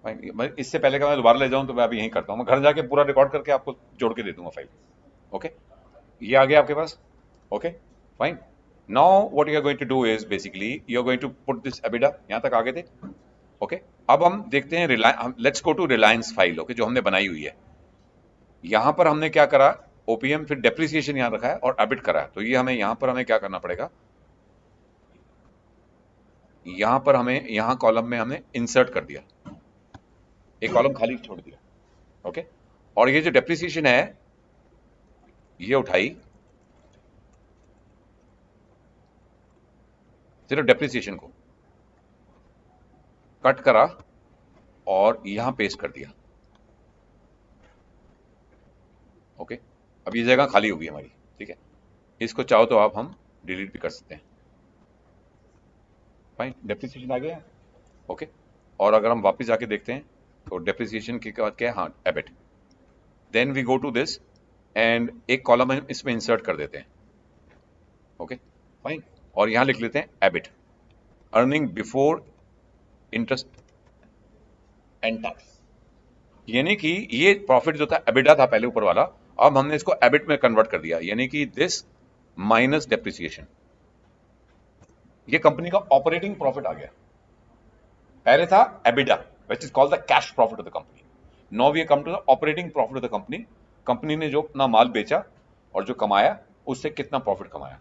Fine, इससे पहले का मैं दोबारा ले जाऊं तो मैं अभी यहीं करता हूं, मैं घर जाके पूरा रिकॉर्ड करके आपको जोड़ के दे दूंगा फाइल। ओके, ये आ गया आपके पास। Okay fine, now what you are going to do is basically you are going to put this EBITDA, यहां तक आगे थे। ओके, अब हम देखते हैं Reliance, let's go to Reliance file. Okay, जो हमने बनाई हुई है, यहां पर हमने क्या करा, ओपीएम फिर डेप्रिसिएशन यहां रखा है और एबिट करा है। तो ये हमें यहां पर हमें क्या करना पड़ेगा, यहां पर हमें यहां कॉलम में हमने इंसर्ट कर दिया, एक कॉलम खाली छोड़ दिया। ओके, और ये जो डेप्रिसिएशन है ये उठाई, सिर्फ डेप्रिसिएशन को कट करा और यहां पेस्ट कर दिया। ओके, अब ये जगह खाली होगी हमारी। ठीक है, इसको चाहो तो आप हम डिलीट भी कर सकते हैं। फाइन, डेप्रिसिएशन आ गया। ओके, और अगर हम वापस जाके देखते हैं तो डेप्रिसिएशन के बाद क्या है, हाँ EBIT, then we go to this end एक कॉलम हम इसमें इंसर्ट कर देते हैं। ओके फाइन, और यहां लिख लेते हैं EBIT, earning before interest and tax. यानी कि ये प्रॉफिट जो था एबिडा था पहले ऊपर वाला, अब हमने इसको एबिट में कन्वर्ट कर दिया, यानी कि दिस माइनस डेप्रिसिएशन, ये कंपनी का ऑपरेटिंग प्रॉफिट आ गया। पहले था EBITDA which is called the cash profit of the company, now we come to the operating profit of the company. Company ने जो अपना माल बेचा और जो कमाया उससे कितना प्रॉफिट कमाया,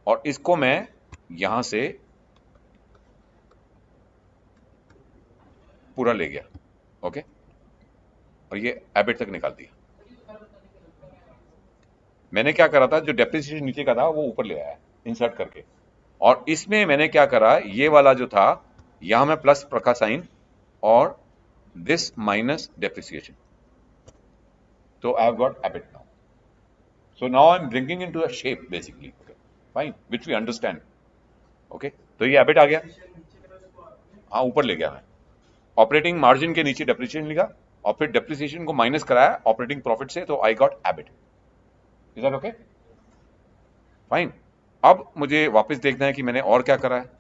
और इसको मैं यहां से पूरा ले गया। ओके, और ये एबिट तक निकाल दिया। मैंने क्या करा था, जो डेप्रिसिएशन नीचे का था वो ऊपर ले आया इंसर्ट करके, और इसमें मैंने क्या करा, ये वाला जो था यहां मैं प्लस रखा साइन, और दिस माइनस डेप्रिसिएशन, तो I have got EBIT now. So now I'm bringing into a shape basically, okay, fine, which we understand. Okay, तो ये एबिट आ गया, हाँ ऊपर ले गया मैं, ऑपरेटिंग मार्जिन के नीचे डेप्रिसिएशन लिखा और फिर डेप्रिसिएशन को माइनस कराया ऑपरेटिंग प्रॉफिट से, तो I got EBIT. Is that okay? Fine, अब मुझे वापस देखना है कि मैंने और क्या करा है।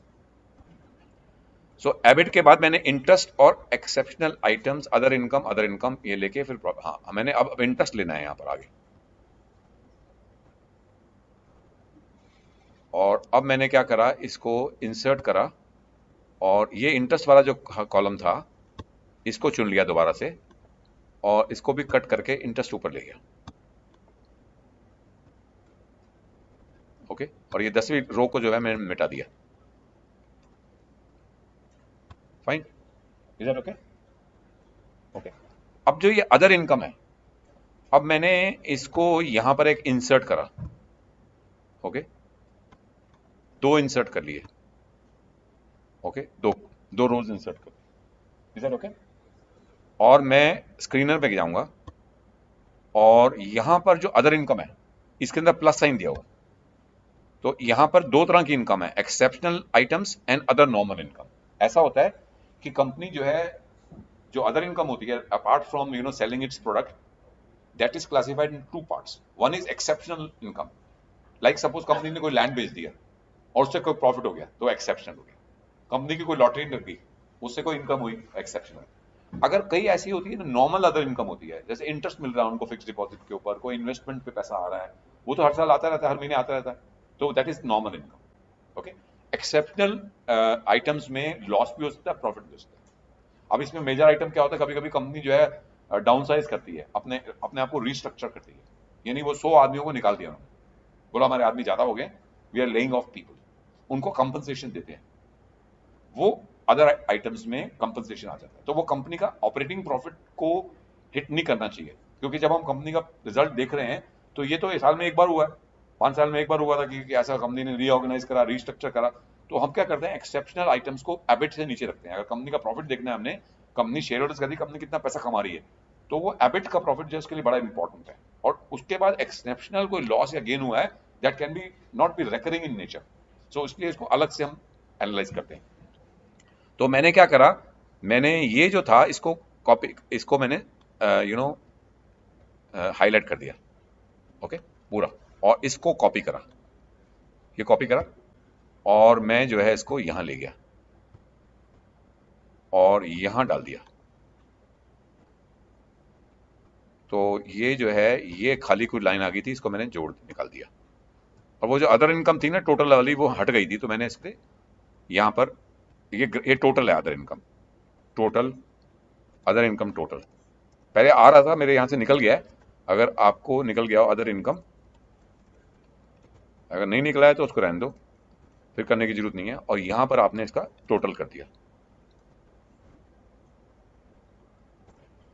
सो एबिट के बाद मैंने इंटरेस्ट और एक्सेप्शनल आइटम्स, अदर इनकम ये लेके फिर हाँ मैंने अब इंटरेस्ट लेना है यहां पर आगे, और अब मैंने क्या करा, इसको इंसर्ट करा और ये इंटरेस्ट वाला जो कॉलम था इसको चुन लिया दोबारा से, और इसको भी कट करके इंटरेस्ट ऊपर ले गया। ओके, और ये 10वीं रो को जो है मैंने मिटा दिया। Fine, is that okay? Okay, अब जो ये अदर इनकम है, अब मैंने इसको यहां पर एक इंसर्ट करा। ओके, दो इंसर्ट कर लिए। ओके, दो दो रोज इंसर्ट कर, इज दैट ओके? और मैं स्क्रीनर पे जाऊंगा और यहां पर जो अदर इनकम है इसके अंदर प्लस साइन दिया हुआ, तो यहां पर दो तरह की इनकम है, exceptional items and other normal income. ऐसा होता है कि कंपनी जो है, जो अदर इनकम होती है apart from selling it's product, that is classified in two parts. One is exceptional income, like suppose company ने कोई लैंड बेच दिया और उससे कोई प्रॉफिट हो गया तो एक्सेप्शनल हो गया। कंपनी की कोई लॉटरी लग गई, उससे कोई इनकम हुई, एक्सेप्शनल। अगर कई ऐसी होती है ना नॉर्मल अदर इनकम होती है, जैसे इंटरेस्ट मिल रहा है उनको फिक्स डिपॉजिट के ऊपर, कोई इन्वेस्टमेंट पे पैसा आ रहा है, वो तो हर साल आता रहता है, हर महीने आता रहता है, तो that is normal income. Okay, exceptional items में लॉस भी हो सकता है, प्रॉफिट भी हो सकता है। अब इसमें मेजर आइटम क्या होता है, कभी कभी कंपनी जो है डाउन साइज करती है, अपने अपने आप को रिस्ट्रक्चर करती है, यानी वो 100 आदमियों को निकाल दिया उन्होंने, बोला हमारे आदमी ज्यादा हो गए, we are laying off people, उनको कंपनसेशन देते हैं, वो अदर आइटम्स में कंपनसेशन आ जाता है। तो वो कंपनी का ऑपरेटिंग प्रॉफिट को हिट नहीं करना चाहिए, क्योंकि जब हम कंपनी का रिजल्ट देख रहे हैं तो ये तो इस साल में एक बार हुआ है, 5 साल में एक बार हुआ था कि ऐसा कंपनी ने रीऑर्गेनाइज करा, रिस्ट्रक्चर करा। तो हम क्या करते हैं, एक्सेप्शनल आइटम्स को एबिट से नीचे रखते हैं। अगर कंपनी का प्रॉफिट देखना है हमने, कंपनी शेयर होल्डर्स का कंपनी कितना पैसा कमा रही है, तो वो एबिट का प्रॉफिट जो है उसके लिए बड़ा इंपॉर्टेंट है। और उसके बाद एक्सेप्शनल कोई लॉस या गेन हुआ है, that can be not be recurring in nature, so इसलिए इसको अलग से हम एनालाइज करते हैं। तो मैंने क्या करा, मैंने ये जो था इसको कॉपी, इसको मैंने हाईलाइट कर दिया। ओके, पूरा, और इसको कॉपी करा, ये कॉपी करा, और मैं जो है इसको यहां ले गया और यहां डाल दिया। तो ये जो है ये खाली कोई लाइन आ गई थी, इसको मैंने जोड़ निकाल दिया। और वो जो अदर इनकम थी ना टोटल वाली, वो हट गई थी, तो मैंने इसके यहाँ पर ये टोटल है other income, total other income total पहले आ रहा था मेरे यहाँ से निकल गया है। अगर आपको निकल गया हो अदर इनकम, अगर नहीं निकला है तो उसको रहने दो, फिर करने की जरूरत नहीं है। और यहां पर आपने इसका टोटल कर दिया,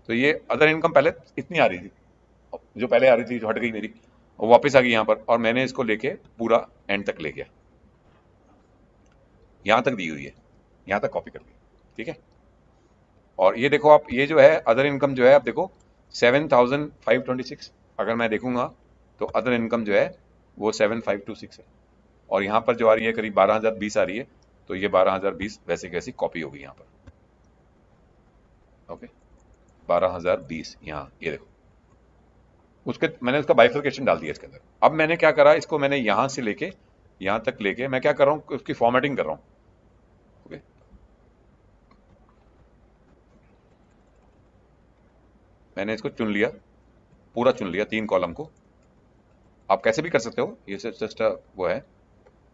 तो ये अदर इनकम पहले इतनी आ रही थी, जो पहले आ रही थी जो हट गई मेरी, वो वापस आ गई यहां पर, और मैंने इसको लेके पूरा एंड तक ले गया, यहां तक दी हुई है, यहां तक कॉपी कर ली। ठीक है, और ये देखो आप, ये जो है अदर इनकम जो है, आप देखो 7526, अगर मैं देखूंगा तो अदर इनकम जो है वो 7526 है, और यहाँ पर जो आ रही है करीब 12020 आ रही है, तो ये 12020 वैसे कैसी कॉपी होगी यहाँ पर। ओके, 12020 यहाँ ये देखो, उसके मैंने उसका बाइफर्केशन डाल दिया इसके अंदर। अब मैंने क्या करा, इसको मैंने यहां से लेके यहां तक लेके मैं क्या कर रहा हूं, उसकी फॉर्मेटिंग कर रहा हूं। ओके, मैंने इसको चुन लिया, पूरा चुन लिया 3 कॉलम को, आप कैसे भी कर सकते हो, ये जस्ट वो है।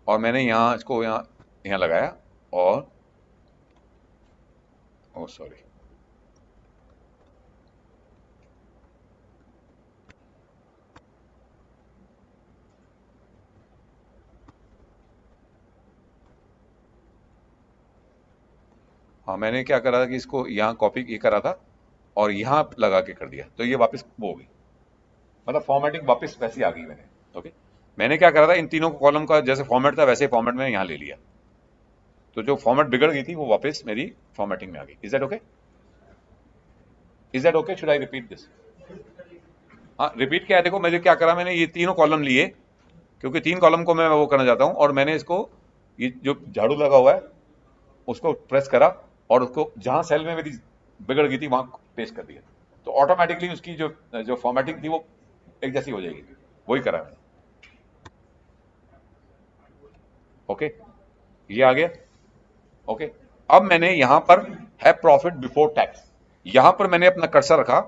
और मैंने यहाँ इसको यहाँ लगाया, और ओ सॉरी, हाँ मैंने क्या करा था कि इसको यहाँ कॉपी ये करा था और यहाँ लगा के कर दिया, तो ये वापस वो हो गई, मतलब फॉर्मेटिंग वापस वैसी आ गई मैंने। ओके, मैंने क्या करा था, इन तीनों कॉलम का जैसे फॉर्मेट था वैसे फॉर्मेट में यहाँ ले लिया, तो जो फॉर्मेट बिगड़ गई थी वो वापस मेरी फॉर्मेटिंग में आ गई। Is that okay? Is that okay? Should I repeat this? हाँ रिपीट क्या है, देखो मैंने क्या करा, मैंने ये तीनों कॉलम लिए, क्योंकि 3 कॉलम को मैं वो करना चाहता हूँ, और मैंने इसको ये जो झाड़ू लगा हुआ है उसको प्रेस करा, और उसको जहां सेल में मेरी बिगड़ गई थी वहां पेस्ट कर दिया, तो ऑटोमेटिकली उसकी जो जो फॉर्मेटिंग थी वो एक जैसी हो जाएगी, वही करा मैंने। ओके, ये आ गया। ओके, अब मैंने यहां पर है प्रॉफिट बिफोर टैक्स, यहां पर मैंने अपना कर्सर रखा,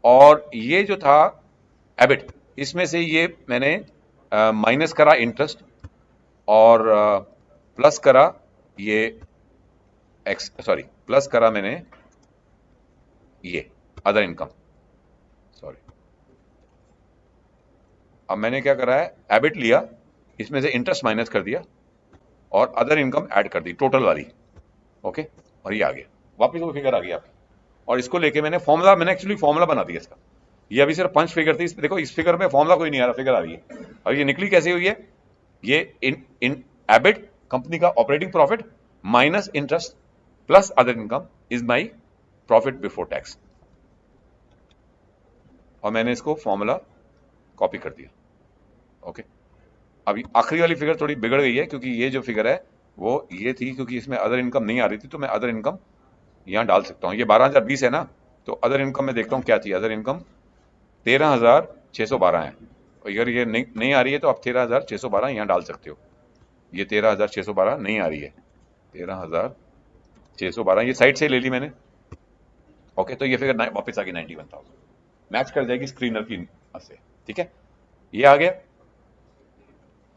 और ये जो था एबिट, इसमें से ये मैंने माइनस करा इंटरेस्ट, और प्लस करा ये एक्स, सॉरी प्लस करा मैंने ये अदर इनकम, सॉरी। अब मैंने क्या करा है, एबिट लिया, इसमें से इंटरेस्ट माइनस कर दिया, और अदर इनकम ऐड कर दी टोटल वाली। ओके, और ये आ गया, वापस वो फिगर आ गई आपकी, और इसको लेके मैंने फॉर्मूला, मैंने एक्चुअली फॉर्मूला बना दिया इसका। ये अभी सिर्फ पंच फिगर थी, देखो इस फिगर में फॉर्मूला कोई नहीं आ रहा, फिगर आ रही है। और ये निकली कैसे हुई है, ये इन इन एबिट कंपनी का operating profit minus interest plus other income is my profit before tax, और मैंने इसको फॉर्मूला कॉपी कर दिया। ओके, अभी आखिरी वाली फिगर थोड़ी बिगड़ गई है, क्योंकि ये जो फिगर है वो ये थी, क्योंकि इसमें अदर इनकम नहीं आ रही थी, तो मैं अदर इनकम यहां डाल सकता हूं। ये 12020 है ना, तो अदर इनकम में देखता हूं क्या थी, अदर इनकम 13612 है। अगर ये नहीं आ रही है तो आप 13612 यहां डाल सकते हो। ये 13612 नहीं आ रही है, 13612 ये साइड से ले ली मैंने। ओके, तो ये फिगर वापस आ गई 91,000, मैच कर जाएगी स्क्रीनर की से। ठीक है, ये आ गया।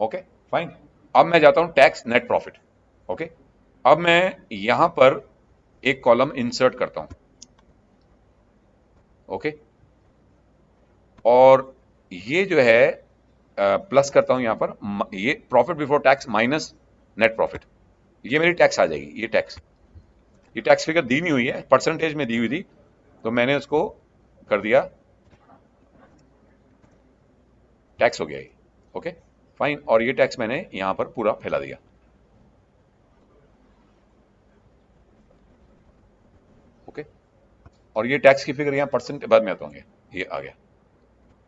ओके फाइन, अब मैं जाता हूं टैक्स नेट प्रॉफिट। ओके, अब मैं यहां पर एक कॉलम इंसर्ट करता हूं। ओके, और ये जो है प्लस करता हूं यहां पर, ये profit before tax minus net profit, ये मेरी टैक्स आ जाएगी। ये टैक्स फिगर दी नहीं हुई है, परसेंटेज में दी हुई थी, तो मैंने उसको कर दिया, टैक्स हो गया ये। ओके फाइन, और ये टैक्स मैंने यहां पर पूरा फैला दिया। ओके, और ये टैक्स की फिगर यहां परसेंट बाद में आता हूँ, ये आ गया,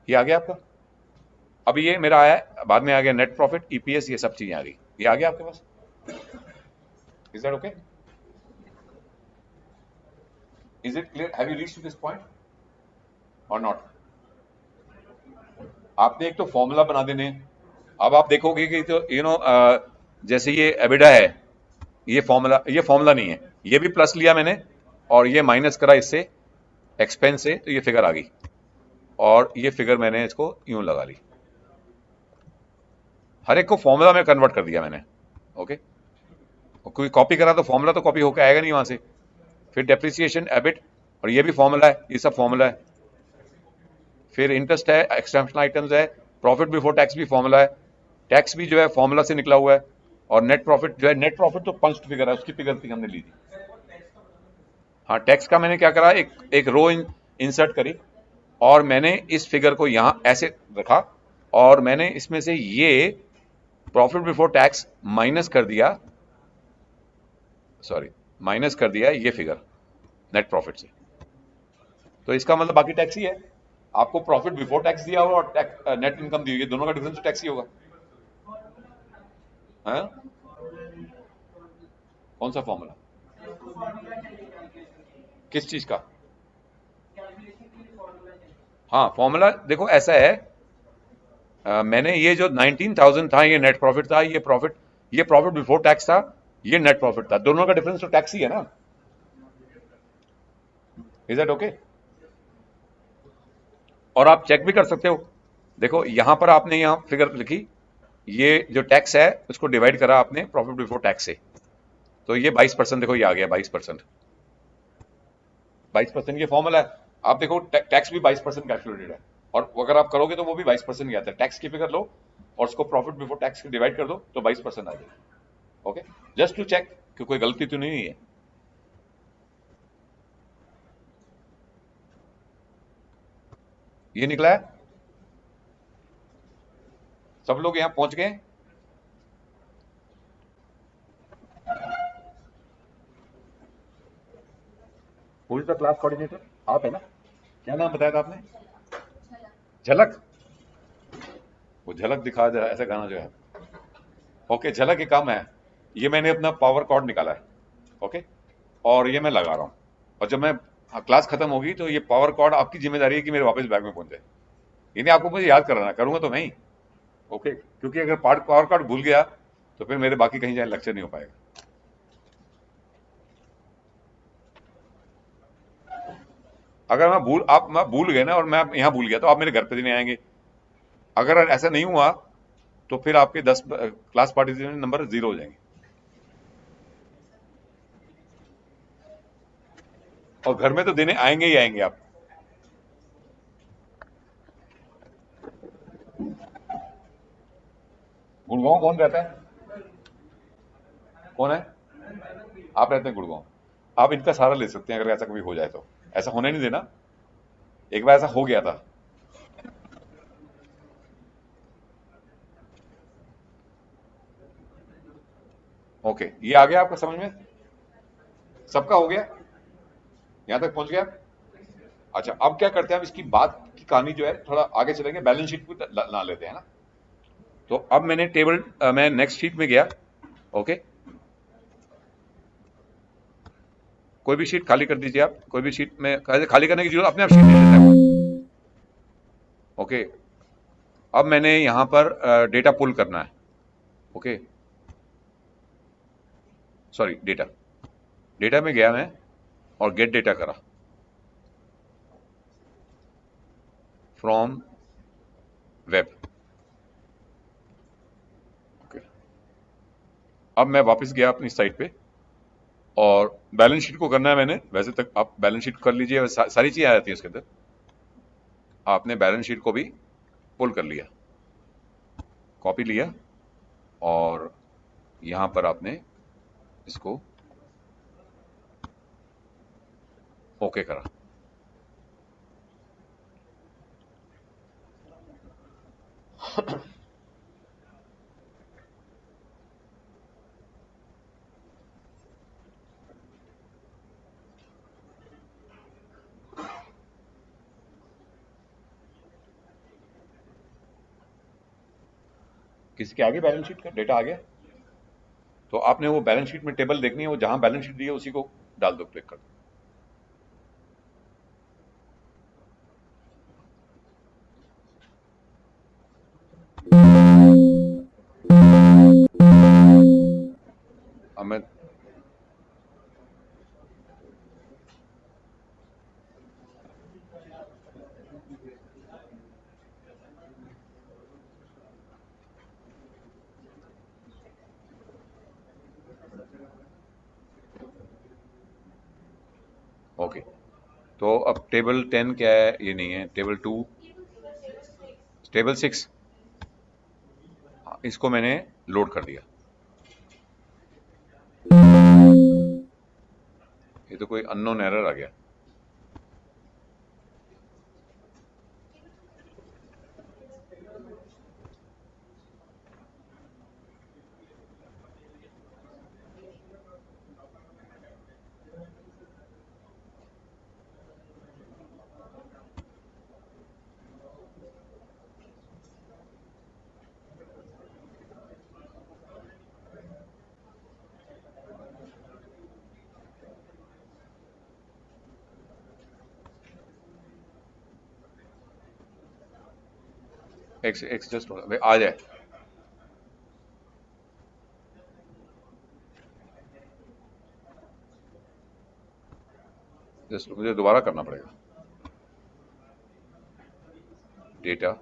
ये आ गया आपका। अब ये मेरा आया, बाद में आ गया नेट प्रॉफिट, ईपीएस, ये सब चीजें आ गई, ये आ गया आपके पास। Is that okay? Is it clear? Have you reached to this point और नॉट? आपने एक तो फॉर्मूला बना देने, अब आप देखोगे कि तो जैसे ये एबिडा है, ये फॉर्मूला नहीं है, ये भी प्लस लिया मैंने और ये माइनस करा इससे एक्सपेंस से, तो ये फिगर आ गई। और ये फिगर मैंने इसको यूं लगा ली, हर एक को फॉर्मूला में कन्वर्ट कर दिया मैंने। ओके, कोई कॉपी करा तो फॉर्मूला तो कॉपी होकर आएगा नहीं वहां से। फिर डेप्रिसिएशन, एबिट, और ये भी फॉर्मूला है, ये सब फॉर्मूला है। फिर इंटरेस्ट है, एक्सटेंशन आइटम्स है, प्रॉफिट बिफोर टैक्स भी फॉर्मूला है, टैक्स भी जो है फॉर्मूला से निकला हुआ है, और नेट प्रॉफिट जो है, नेट प्रॉफिट तो पंच्ड फिगर है, उसकी फिगर थी हमने ली थी। हाँ, टैक्स का मैंने क्या करा, एक रो इंसर्ट करी, और मैंने इस फिगर को यहां ऐसे रखा, और मैंने इसमें से ये प्रॉफिट बिफोर टैक्स माइनस कर दिया, सॉरी, माइनस कर दिया ये फिगर नेट प्रॉफिट से। तो इसका मतलब बाकी टैक्स ही है। आपको प्रॉफिट बिफोर टैक्स दिया होगा और नेट इनकम दी हुई, दोनों का डिफरेंस तो टैक्स ही होगा। हाँ? कौन सा फॉर्मूला, किस चीज का? हाँ, फॉर्मूला देखो ऐसा है, मैंने ये जो 19,000 था ये नेट प्रॉफिट था, ये प्रॉफिट बिफोर टैक्स था, ये नेट प्रॉफिट था, दोनों का डिफरेंस तो टैक्स ही है ना। Is that okay? और आप चेक भी कर सकते हो, देखो यहां पर आपने यहां फिगर लिखी, ये जो टैक्स है उसको डिवाइड करा आपने प्रॉफिट बिफोर टैक्स से, तो ये 22%, देखो ये आ गया 22%। 22% ये फॉर्मूला है। आप देखो टैक्स भी 22% कैलकुलेटेड है, और अगर आप करोगे तो वो भी 22% ही आता है। टैक्स की फिगर लो और उसको प्रॉफिट बिफोर टैक्स डिवाइड कर दो तो 22% आ जाएगा। ओके, जस्ट टू चेक कि कोई गलती तो नहीं है। ये निकला है, सब लोग यहां पहुंच गए। Who is the class coordinator? आप है ना? क्या नाम बताया था आपने? झलक। वो झलक दिखा दे ऐसा गाना जो है। ओके, झलक ही काम है। ये मैंने अपना पावर कॉर्ड निकाला है। ओके, और ये मैं लगा रहा हूँ, और जब मैं क्लास खत्म होगी तो ये पावर कॉर्ड आपकी जिम्मेदारी है कि मेरे वापस बैग में पहुंच जाए। इन्हें आपको मुझे याद कराना, करूंगा तो मैं ही। ओके, क्योंकि अगर पावर कॉर्ड भूल गया तो फिर मेरे बाकी कहीं जाए लेक्चर नहीं हो पाएगा। अगर मैं भूल गए ना, और मैं यहाँ भूल गया, तो आप मेरे घर पे नहीं आएंगे। अगर ऐसा नहीं हुआ तो फिर आपके 10 क्लास पार्टिसिपेंट नंबर 0 हो जाएंगे, और घर में तो देने आएंगे ही आएंगे आप। गुड़गांव कौन रहता है? कौन है? आप रहते हैं गुड़गांव। आप इनका सहारा ले सकते हैं अगर ऐसा कभी हो जाए तो। ऐसा होने नहीं देना, एक बार ऐसा हो गया था। ओके, ये आ गया आपका समझ में? सबका हो गया, यहां तक पहुंच गया? अच्छा, अब क्या करते हैं, हम इसकी बात की कहानी जो है थोड़ा आगे चलेंगे, बैलेंस शीट को ला लेते हैं ना। तो अब मैंने टेबल, मैं नेक्स्ट शीट में गया। ओके, कोई भी शीट खाली कर दीजिए आप, कोई भी शीट में खाली करने की जरूरत, अपने आप शीट ले लेता है वो। ओके, अब मैंने यहां पर डेटा पुल करना है। ओके, सॉरी, डेटा, डेटा में गया मैं और गेट डेटा करा फ्रॉम वेब। ओके, अब मैं वापस गया अपनी साइट पे, और बैलेंस शीट को करना है मैंने, वैसे तक आप बैलेंस शीट कर लीजिए, सारी चीजें आ जाती है उसके अंदर। आपने बैलेंस शीट को भी पुल कर लिया, कॉपी लिया, और यहां पर आपने इसको ओके करा। किसी के आगे बैलेंस शीट का डेटा आ गया? तो आपने वो बैलेंस शीट में टेबल देखनी है, वो जहां बैलेंस शीट दी है उसी को डाल दो, क्लिक कर दो। अब मैं, ओके, तो अब टेबल 10 क्या है? ये नहीं है। टेबल 2, टेबल 6, इसको मैंने लोड कर दिया। ये तो कोई अननोन एरर आ गया। एक्स जस्ट आ जाए। जस्ट मुझे दोबारा करना पड़ेगा। डेटा,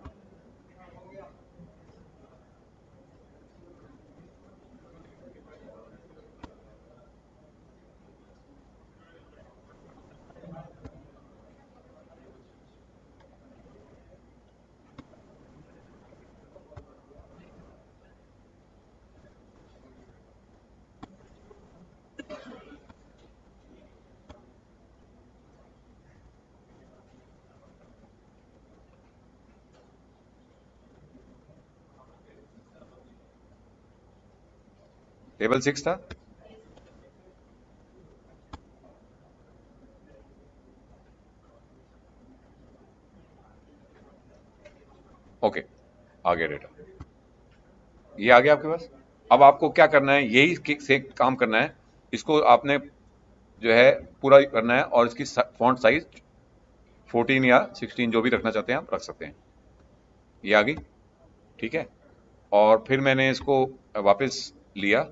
टेबल 6 था। ओके, आ गया डेटा, ये आ गया आपके पास। अब आपको क्या करना है, यही से काम करना है। इसको आपने जो है पूरा करना है, और इसकी फॉन्ट साइज 14 या 16 जो भी रखना चाहते हैं आप रख सकते हैं। ये आ गई, ठीक है। और फिर मैंने इसको वापस लिया,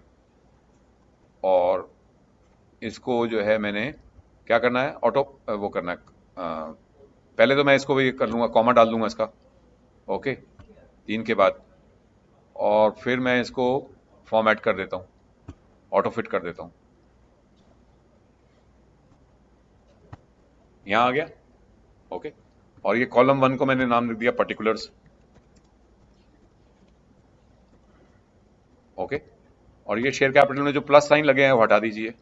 और इसको जो है मैंने क्या करना है, ऑटो वो करना है। पहले तो मैं इसको भी कर लूंगा, कॉमा डाल दूंगा इसका, ओके, 3 के बाद। और फिर मैं इसको फॉर्मेट कर देता हूँ, ऑटो फिट कर देता हूँ। यहाँ आ गया, ओके। और ये कॉलम 1 को मैंने नाम दे दिया पर्टिकुलर्स, ओके। और ये शेयर कैपिटल में जो प्लस साइन लगे हैं वो हटा दीजिए।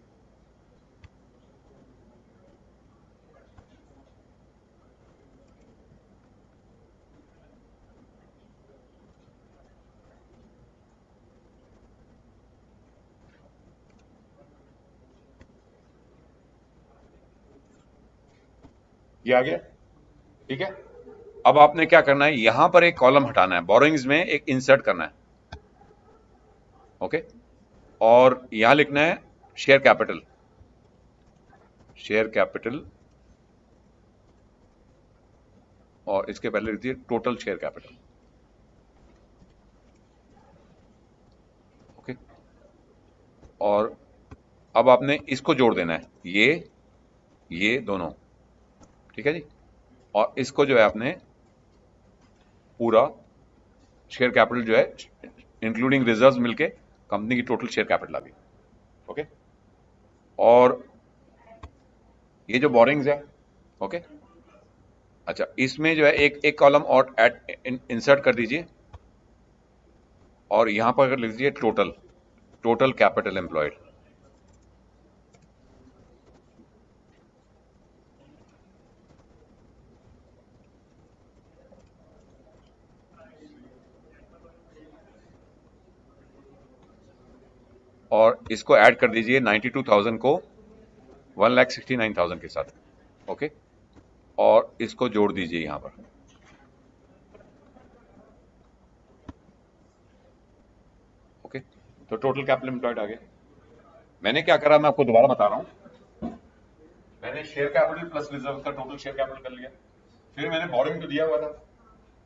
ये आ गया, ठीक है। अब आपने क्या करना है, यहां पर एक कॉलम हटाना है, बोरोइंग्स में एक इंसर्ट करना है, ओके। और यहां लिखना है शेयर कैपिटल, शेयर कैपिटल, और इसके पहले लिख दीजिए टोटल शेयर कैपिटल, ओके। और अब आपने इसको जोड़ देना है, ये दोनों, ठीक है जी। और इसको जो है आपने पूरा शेयर कैपिटल जो है इंक्लूडिंग रिजर्व्स मिलके कंपनी की टोटल शेयर कैपिटल आ गई, ओके। और ये जो बोरिंग्स है, ओके, अच्छा, इसमें जो है एक एक कॉलम और ऐड इंसर्ट कर दीजिए, और यहां पर लिख दीजिए टोटल, टोटल कैपिटल एम्प्लॉयड। और इसको ऐड कर दीजिए 92,000 को 1,69,000 के साथ, ओके। और इसको जोड़ दीजिए यहां पर, ओके। तो टोटल कैपिटल एम्प्लॉयड आ गया। मैंने क्या करा, मैं आपको दोबारा बता रहा हूं। मैंने शेयर कैपिटल प्लस रिजर्व का टोटल शेयर कैपिटल कर लिया। फिर मैंने बोरिंग तो दिया हुआ था,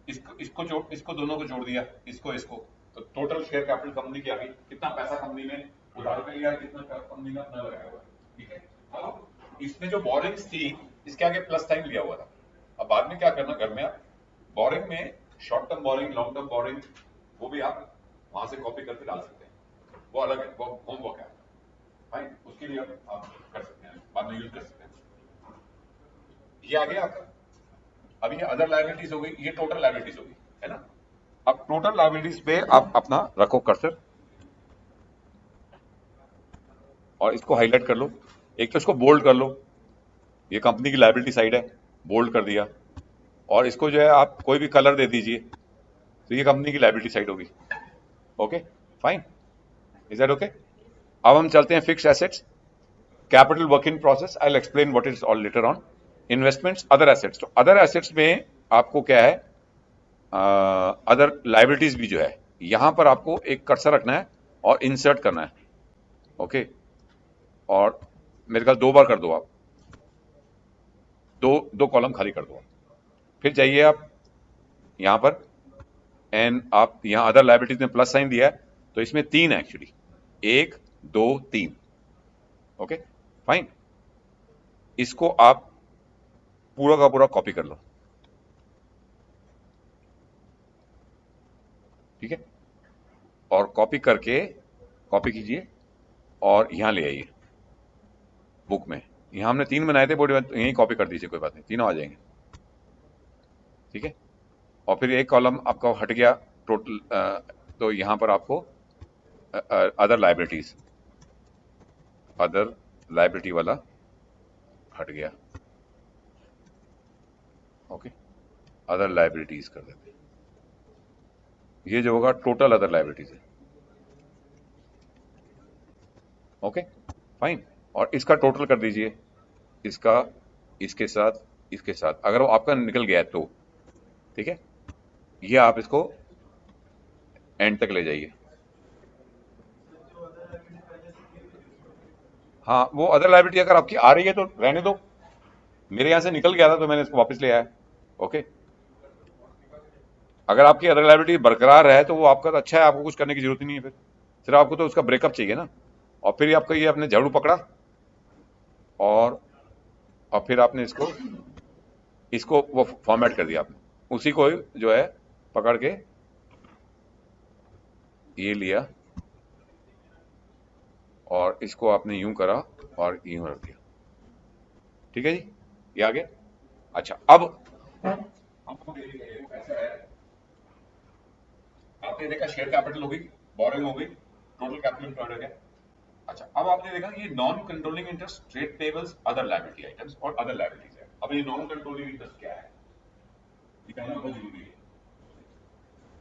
इसको दोनों को जोड़ दिया, इसको इसको, तो टोटल शेयर कैपिटल कंपनी की आ गई। कितना पैसा कंपनी ने उधार पे लिया, कितना कंपनी ने अपना लगाया हुआ, ठीक है। अब इसमें जो बोरिंग्स थी, इसके आगे प्लस साइन लिया हुआ था। अब बाद में क्या करना, घर में आप बोरिंग में short term borrowing, long term borrowing, वो भी आप वहां से कॉपी करके डाल सकते हैं, वो अलग है, वो होमवर्क है, फाइन। उसके लिए आप कर सकते हैं, बाद में यूज कर सकते हैं। ये आ गया आपका। अब ये अदर लायबिलिटीज हो गई, ये टोटल लायबिलिटीज हो गई, है ना। अब टोटल लायबिलिटीज पे आप अपना रखो कर्सर और इसको हाईलाइट कर लो। एक तो इसको बोल्ड कर लो, ये कंपनी की लायबिलिटी साइड है, बोल्ड कर दिया। और इसको जो है आप कोई भी कलर दे दीजिए, तो ये कंपनी की लायबिलिटी साइड होगी। Okay fine, is that okay. अब हम चलते हैं fixed assets, capital work in process, I will explain what is all later on. Investments, other assets. तो अदर एसेट्स में आपको क्या है, अदर लाइबिलिटीज भी जो है, यहां पर आपको एक कर्सर रखना है और इंसर्ट करना है। ओके, और मेरे ख्याल 2 बार कर दो आप, दो दो कॉलम खाली कर दो। फिर जाइए आप यहां पर, एंड आप यहां अदर लाइबिलिटीज में प्लस साइन दिया है, तो इसमें 3 है एक्चुअली, 1 2 3। ओके फाइन, इसको आप पूरा का पूरा कॉपी कर लो, ठीक है। और कॉपी करके, कॉपी कीजिए और यहां ले आइए बुक में। यहां हमने 3 बनाए थे, बोर्ड में यहीं कॉपी कर दीजिए, कोई बात नहीं, तीनों आ जाएंगे, ठीक है। और फिर एक कॉलम आपका हट गया टोटल, तो यहां पर आपको अदर लाइबिलिटीज, अदर लाइबिलिटी वाला हट गया। ओके, अदर लाइबिलिटीज कर देते हैं, ये जो होगा टोटल अदर लाइबिलिटीज है। ओके फाइन, और इसका टोटल कर दीजिए, इसका इसके साथ, इसके साथ, अगर वो आपका निकल गया है तो, ठीक है। ये आप इसको एंड तक ले जाइए। हाँ, वो अदर लाइबिलिटी अगर आपकी आ रही है तो रहने दो, मेरे यहां से निकल गया था तो मैंने इसको वापस ले आया। ओके, अगर आपकी अदर लाइबिलिटी बरकरार है तो वो आपका तो अच्छा है, आपको कुछ करने की जरूरत ही नहीं है। फिर सिर्फ आपको तो उसका ब्रेकअप चाहिए ना। और फिर आपका ये आपने झाड़ू पकड़ा, और फिर आपने इसको इसको वो फॉर्मेट कर दिया आपने, उसी को जो है पकड़ के ये लिया, और इसको आपने यूं करा और यूं रख दिया, ठीक है जी, ये आ गया। अच्छा, अब हमको देखिए ऐसा है, आपने देखा शेयर कैपिटल हो गई, बोरोइंग हो गई, टोटल कैपिटल एम्प्लॉयड हो गया। अच्छा, अब आपने देखा ये non controlling interest, trade payables, other liability items और अदर लायबिलिटीज है। अब ये नॉन कंट्रोलिंग इंटरेस्ट क्या है, ये कहना बहुत जरूरी है।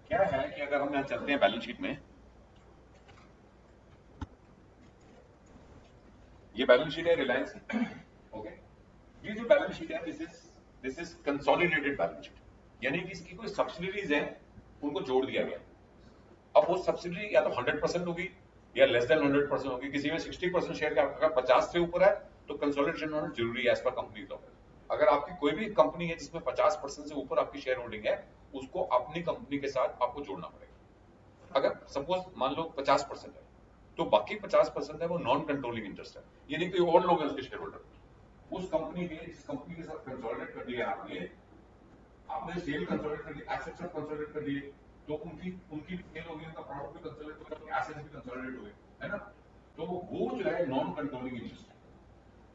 क्या है कि अगर हम यहाँ चलते हैं बैलेंस शीट में, ये बैलेंस शीट है रिलायंस की। ओके, ये जो बैलेंस शीट है, this is consolidated balance sheet, यानी कि इसकी कोई सब्सिडीज हैं उनको जोड़ दिया गया। अब वो सब्सिडी या तो 100% होगी या लेस देन 100% होगी। किसी में 60% शेयर का अगर 50 से ऊपर है तो कंसोलिडेशन होना जरूरी है एज पर कंपनी लॉ। अगर आपकी कोई भी कंपनी है जिसमें 50% से ऊपर आपकी शेयर होल्डिंग है, उसको अपनी कंपनी के साथ आपको जोड़ना पड़ेगा। अगर सपोज मान लो 50% है, तो बाकी 50% है वो नॉन कंट्रोलिंग इंटरेस्ट है, यानी कोई और लोग हैं उसके शेयर होल्डर। उस कंपनी के, जिस कंपनी के साथ कंसोलिडेट कर दिया आपने, आपने सेल कंसोलिडेट कर दी, एसेट्स सब कंसोलिडेट कर दिए, तो उनकी उनकी भी सेल होगी, उनका प्रॉफिट भी कंसोलिडेट होगा, तो एसेट्स भी कंसोलिडेट हुए, है ना। तो वो जो है नॉन कंट्रोलिंग इंटरेस्ट है।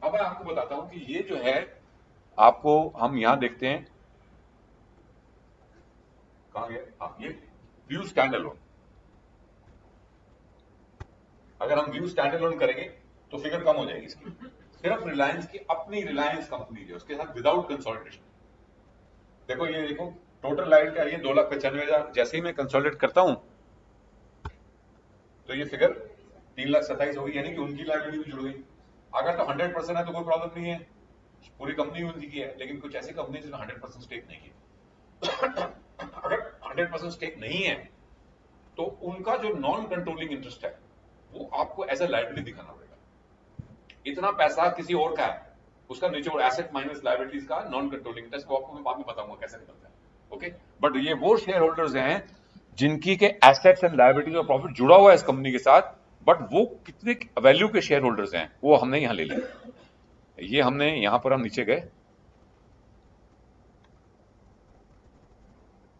अब मैं आपको बताता हूं कि ये जो है, आपको हम यहां देखते हैं, कहां गया, हाँ, ये व्यू स्टैंड अलोन। अगर हम व्यू स्टैंड अलोन करेंगे तो फिगर कम हो जाएगी इसकी। सिर्फ रिलायंस की अपनी रिलायंस कंपनी जो उसके साथ विदाउट कंसोलिडेशन, देखो ये देखो, टोटल लाइट का ये 2,95,000, जैसे ही मैं कंसोलिडेट करता हूं तो ये फिगर 3,27,000 हो गई, यानी कि उनकी लाइबिलिटी भी जुड़ गई। अगर तो 100% है तो कोई प्रॉब्लम नहीं है, पूरी कंपनी उनकी की है। लेकिन कुछ ऐसी कंपनी जिसने 100% स्टेक नहीं की, अगर 100% स्टेक नहीं है तो उनका जो नॉन कंट्रोलिंग इंटरेस्ट है वो आपको एज ए लाइबिलिटी दिखाना पड़ेगा। इतना पैसा किसी और का है, उसका निचोड़ एसेट माइनस लाइबिलिटीज का नॉन कंट्रोलिंग इंटरेस्ट, वो आपको मैं बाद में बताऊंगा कैसे निकलता है। ओके, बट ये वो शेयर होल्डर्स हैं जिनकी के एसेट्स एंड लायबिलिटीज और प्रॉफिट जुड़ा हुआ है इस कंपनी के साथ, बट वो कितने वैल्यू के शेयर होल्डर्स हैं वो हमने यहां ले लिया। ये हमने यहां पर हम नीचे गए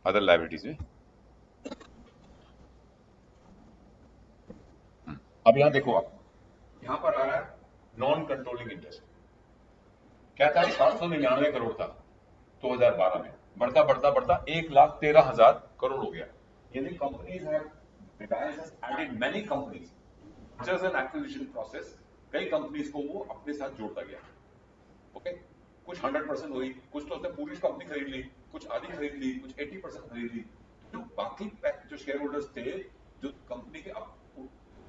अदर लायबिलिटीज में। अब यहां देखो, आप यहां पर आ रहा है नॉन कंट्रोलिंग इंटरेस्ट, क्या था, 799 करोड़ था 2012 में, बढ़ता बढ़ता बढ़ता 1,13,000 करोड़ हो गया। यानी companies have, Reliance has added many companies, just an acquisition process, कई कंपनीज को वो अपने साथ जोड़ता गया। ओके, कुछ 100% हुई, कुछ तो उसने पूरी कंपनी खरीद ली, कुछ आधी खरीद ली, कुछ 80% खरीद ली। जो बाकी जो शेयर होल्डर्स थे जो कंपनी के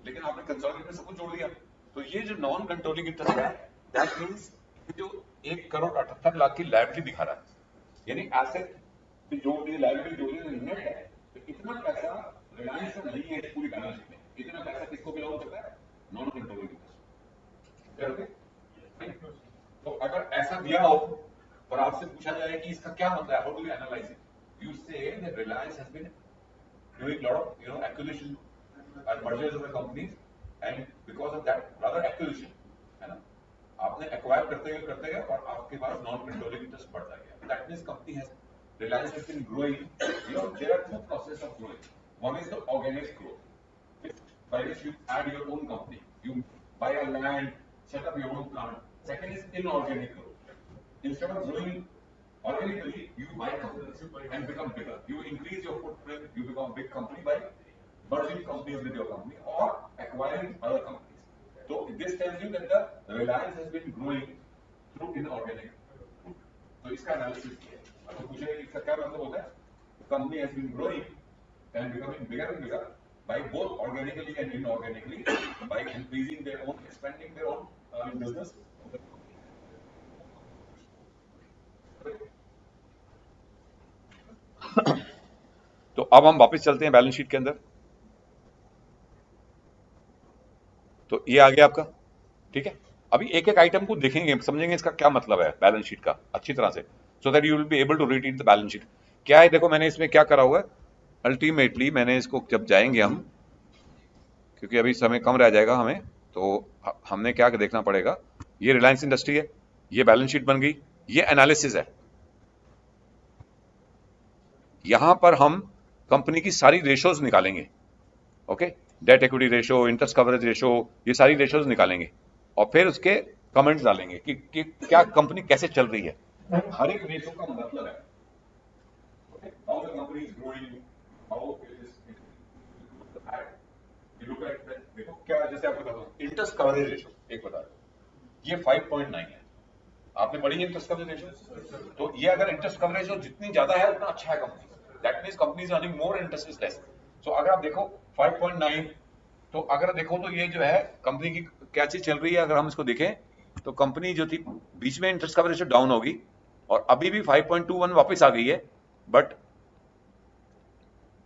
लेकिन आपने कंसोलिडेट में सब कुछ जोड़ दिया। तो ये जो नॉन कंट्रोलिंग इंटरेस्ट है, दैट मींस जो 1,78,00,000 की लायबिलिटी दिखा रहा है, यानी एसेट जोड़ दी, लायबिलिटी जोड़ दी, नेट है। तो इतना पैसा रिलायंस का नहीं है पूरी बैलेंस शीट में, इतना पैसा किसको बिलोंग करता है, नॉन कंट्रोलिंग इंटरेस्ट। तो अगर ऐसा दिया हो और आपसे पूछा जाए कि इसका क्या मतलब है, how do you analyse it, you say that Reliance has been doing lot of acquisition and mergers of the companies, and because of that rather acquisition है ना, आपने acquire करते गए और आपके पास non controlling interest बढ़ता गया। That means company has, Reliance has been growing, there are two processes of growing. One is the organic growth, by which you add your own company, you buy a land, set up your own plant. Second is inorganic growth. Instead of growing organically, you buy companies and become bigger. You increase your footprint, you become a big company by merging companies with your company or acquiring other companies. So this tells you that the Reliance has been growing through inorganic route. तो इसका analysis किया है। तो पूछे इसका क्या मतलब होता है, company has been growing and becoming bigger and bigger by both organically and inorganically, by increasing their own, expanding their own business. तो अब हम वापस चलते हैं बैलेंस शीट के अंदर। तो ये आ गया आपका, ठीक है। अभी एक एक आइटम को देखेंगे, समझेंगे इसका क्या मतलब है बैलेंस शीट का अच्छी तरह से, so that you will be able to read the balance sheet. क्या है, देखो मैंने इसमें क्या करा हुआ है, अल्टीमेटली मैंने इसको जब जाएंगे हम, क्योंकि अभी समय कम रह जाएगा हमें, तो हमने क्या देखना पड़ेगा, ये रिलायंस इंडस्ट्री है, ये बैलेंस शीट बन गई, ये एनालिसिस है। यहां पर हम कंपनी की सारी रेशोज निकालेंगे, okay, debt equity ratio, interest coverage ratio, ये सारी रेशोज निकालेंगे और फिर उसके कमेंट्स डालेंगे कि क्या कंपनी कैसे चल रही है। हर एक रेशो का मतलब है, how the company is growing, how it is, देखो क्या, जैसे आपको बताता हूं इंटरेस्ट कवरेज रेशो एक बता दो, ये 5.9 है, आपने पढ़ी है इंटरेस्ट कवरेज रेशो। तो ये अगर इंटरेस्ट कवरेज रेशो जितनी ज्यादा है उतना अच्छा है company, that means company is earning more, interest is less. So अगर आप देखो 5.9, तो अगर देखो तो ये जो है कंपनी की क्या चीज चल रही है, अगर हम इसको देखें तो कंपनी जो थी बीच में इंटरेस्ट कवरेज रेशो डाउन होगी और अभी भी 5.21 वापस आ गई है, बट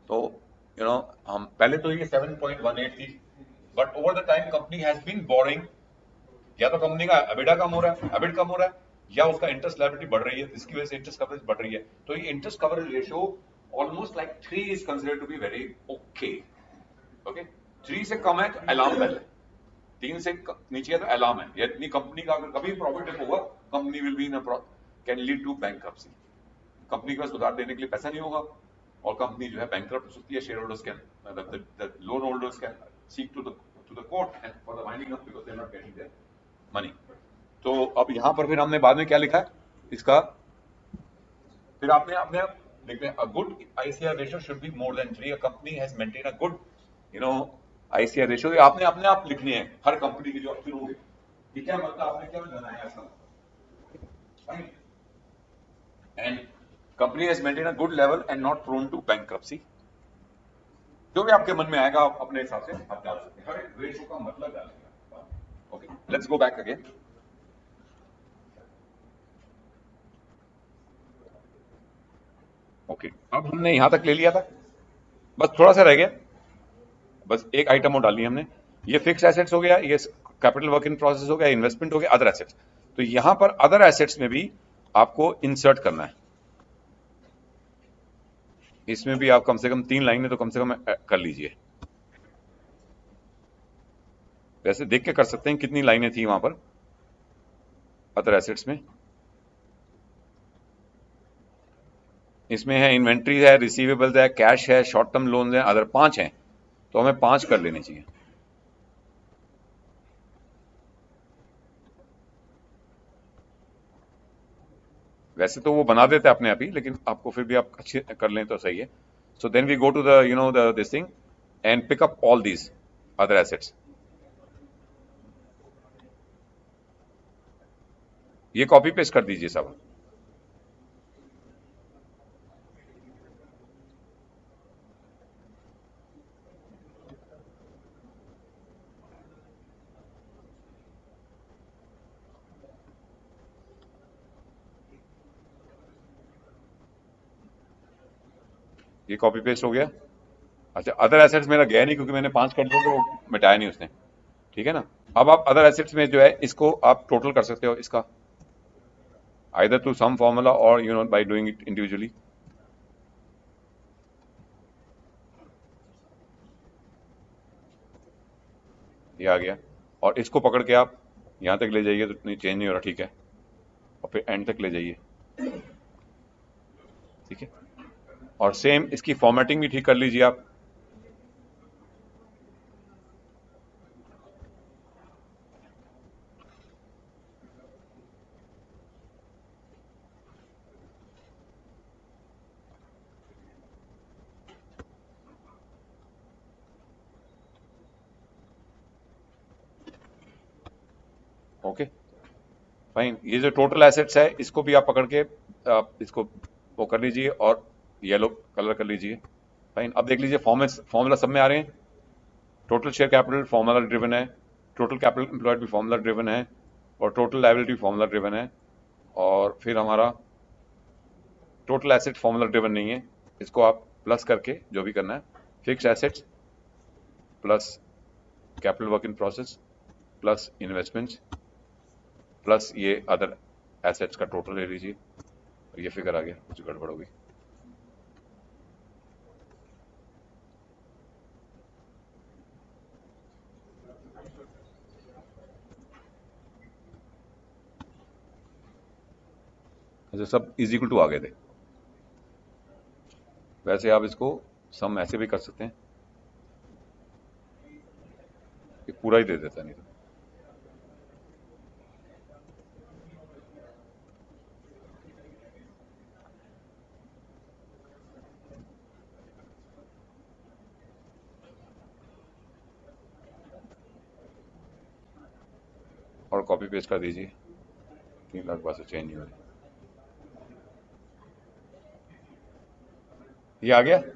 तो हम पहले तो ये 7.18 थी, but over the time company has been boring, या तो कंपनी का एबिडा कम हो रहा है, एबिट कम हो रहा है, या उसका इंटरेस्ट लायबिलिटी बढ़ रही है, इसकी वजह से इंटरेस्ट कवरेज बढ़ रही है। तो ये interest coverage ratio almost like 3 is considered to be very okay. Okay, 3 से कम है तो अलार्म बेल है, 3 से नीचे है तो अलार्म है, यानी कंपनी का अगर कभी प्रॉफिट डिप होगा, company will be in can lead to bankruptcy, company के पास उधार देने के लिए पैसा नहीं होगा और कंपनी जो है बैंकरप्ट हो सकती है, shareholders can, the loan holders can seek to the court and for the winding up because they are not getting their money. तो अब यहां पर फिर हमने बाद में क्या लिखा है इसका, फिर आपने अपने आप लिखते हैं, a good ICR ratio should be more than 3, a company has maintain a good ICR ratio. ये आपने अपने आप लिखने हैं हर कंपनी की जो आप चुनोगे, ये क्या मतलब आपने क्या बनाया इसका, and company has maintain a good level and not prone to bankruptcy. जो भी आपके मन में आएगा आप अपने हिसाब से आप डाल सकते हैं, हर रेशियो का मतलब डालेंगे। Okay, let's go back again. Okay, अब हमने यहां तक ले लिया था, बस थोड़ा सा रह गया, बस एक आइटम और डालनी हमने, ये फिक्स एसेट्स हो गया, ये कैपिटल वर्क इन प्रोसेस हो गया, इन्वेस्टमेंट हो गया, अदर एसेट्स। तो यहां पर अदर एसेट्स में भी आपको इंसर्ट करना है, इसमें भी आप कम से कम 3 लाइनें तो कम से कम कर लीजिए। वैसे देख के कर सकते हैं कितनी लाइनें थी वहां पर अदर एसेट्स में। इसमें है इन्वेंट्री है, रिसीवेबल्स है, कैश है, शॉर्ट टर्म लोन है, अदर 5 हैं, तो हमें 5 कर लेने चाहिए। वैसे तो वो बना देते हैं अपने आप ही, लेकिन आपको फिर भी आप अच्छे कर लें तो सही है. So then we go to the the this thing and pick up all these other assets. ये कॉपी पेस्ट कर दीजिए सब. ये कॉपी पेस्ट हो गया. अच्छा, अदर एसेट्स मेरा गया नहीं क्योंकि मैंने 5 कर दिया तो मिटाया नहीं उसने. ठीक है ना. अब आप अदर एसेट्स में जो है इसको आप टोटल कर सकते हो इसका, आइदर टू सम फॉर्मूला और बाय डूइंग इट इंडिविजुअली. ये आ गया. और इसको पकड़ के आप यहां तक ले जाइए तो नहीं, चेंज नहीं हो रहा. ठीक है. और फिर एंड तक ले जाइए. ठीक है. और सेम इसकी फॉर्मेटिंग भी ठीक कर लीजिए आप. Okay fine. ये जो टोटल एसेट्स है इसको भी आप पकड़ के आप इसको वो कर लीजिए और येलो कलर कर लीजिए. फाइन. अब देख लीजिए फॉर्मूला सब में आ रहे हैं. Total share capital formula driven है, टोटल कैपिटल एम्प्लॉयड भी फॉर्मूला ड्रिवन है, और टोटल लायबिलिटी फॉर्मूला ड्रिवन है. और फिर हमारा टोटल एसेट फॉर्मूला ड्रिवन नहीं है. इसको आप प्लस करके जो भी करना है, fix assets plus capital work in process plus investments plus ये अदर एसेट्स का टोटल ले लीजिए. ये फिगर आ गया. कुछ गड़बड़ होगी. अच्छा, सब इज इक्वल टू आ गए थे. वैसे आप इसको सम ऐसे भी कर सकते हैं, ये पूरा ही दे देता नहीं तो. और कॉपी पेस्ट कर दीजिए. 3 लाख बाद से चेंज नहीं हो रही. ये आ गया. तो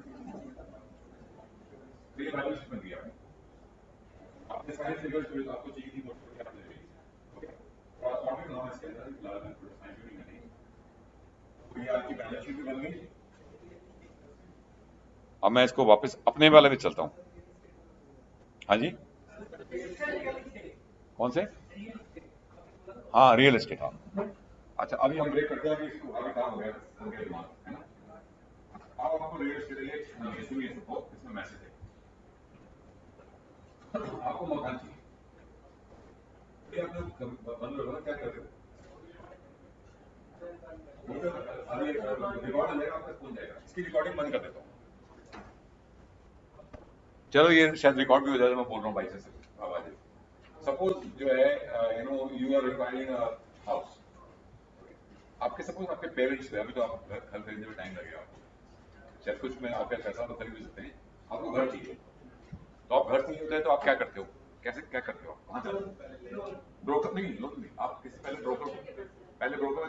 ये बैलेंस शीट बन गया. आपने सारे फिगर्स जो आपको चाहिए थी वो आप ले लीजिए. ओके. और ऑडिट नाम इसके अंदर लाल रंग का साइंटिफिक नहीं. तो ये आपकी बैलेंस शीट भी बन गई. अब मैं इसको वापस अपने वाले में चलता हूँ. हाँ जी. कौन से? हाँ, रियल एस्टेट. हाँ. अच्छा, अभी हम ब्रेक करते हैं. अभी इसको अभी काम हो गया दिमाग है ना. अब आपको रियल एस्टेट ये सुनिए सबको, इसमें मैसेज है. आपको मकान चाहिए. ये आप लोग बंद हो क्या करते हो? अभी रिकॉर्ड हो जाएगा, आपका स्कूल जाएगा. इसकी रिकॉर्डिंग बंद कर देता हूँ. चलो, ये शायद रिकॉर्ड भी हो जाए. मैं बोल रहा हूँ भाई से आवाज. सपोज जो है यू आर रिक्वायरिंग हाउस. आपके सपोज आपके पेरेंट्स थे. अभी तो आप घर खरीदने में टाइम लगेगा आपको. शायद कुछ में आपके पैसा तो खरीद भी सकते हैं. आपको घर चाहिए. तो आप घर चाहिए होता है तो आप क्या करते हो? कैसे क्या करते हो? कहाँ जाते हो? ब्रोकर नहीं, लोन नहीं. आप किसी पहले ब्रोकर में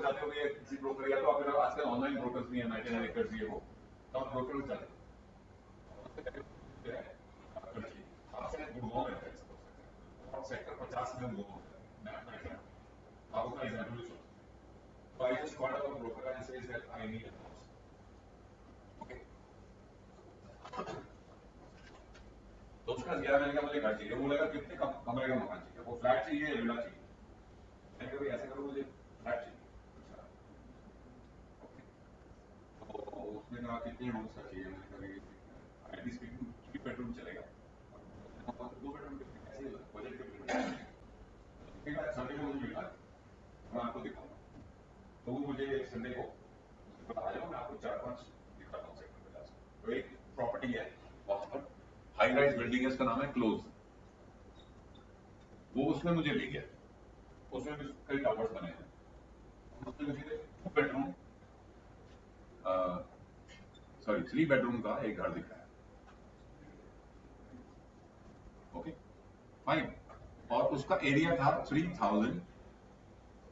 जाते हो. किसी ब्रोकर, या तो आप आजकल ऑनलाइन ब्रोकर्स भी है, 99 एकर्स भी है वो. तो आप ब्रोकर में जाते हो. आपसे गुड़गांव में है और सेक्टर 50 में गुड़गांव है. आप अपना example low. So I just called up a broker and says that I need a house. Okay. तो उसका दिया. मैंने कहा मुझे घर चाहिए. वो बोलेगा कितने कमरे का मकान चाहिए? वो फ्लैट चाहिए या विला चाहिए? मैंने कहा ऐसे करो, मुझे फ्लैट चाहिए. अच्छा. ओके. तो उसने कहा कितने रूम्स का चाहिए? मैंने कहा एटलीस्ट 3 बेडरूम चलेगा. 2 बेडरूम ऐसे बजट के बेडरूम. संडे को मुझे मिला, मैं आपको दिखाऊंगा. तो वो मुझे संडे को आ जाओ, मैं आपको 4-5 दिखाता हूँ सेक्टर 50. तो एक प्रॉपर्टी है वहां पर, हाई राइज बिल्डिंग है, उसका नाम है क्लोज. वो उसने मुझे ले गया. उसमें भी कई टावर्स बने हैं. उसने मुझे 2 बेडरूम, सॉरी 3 बेडरूम का एक घर दिखाया। ओके फाइन, और उसका एरिया था 3000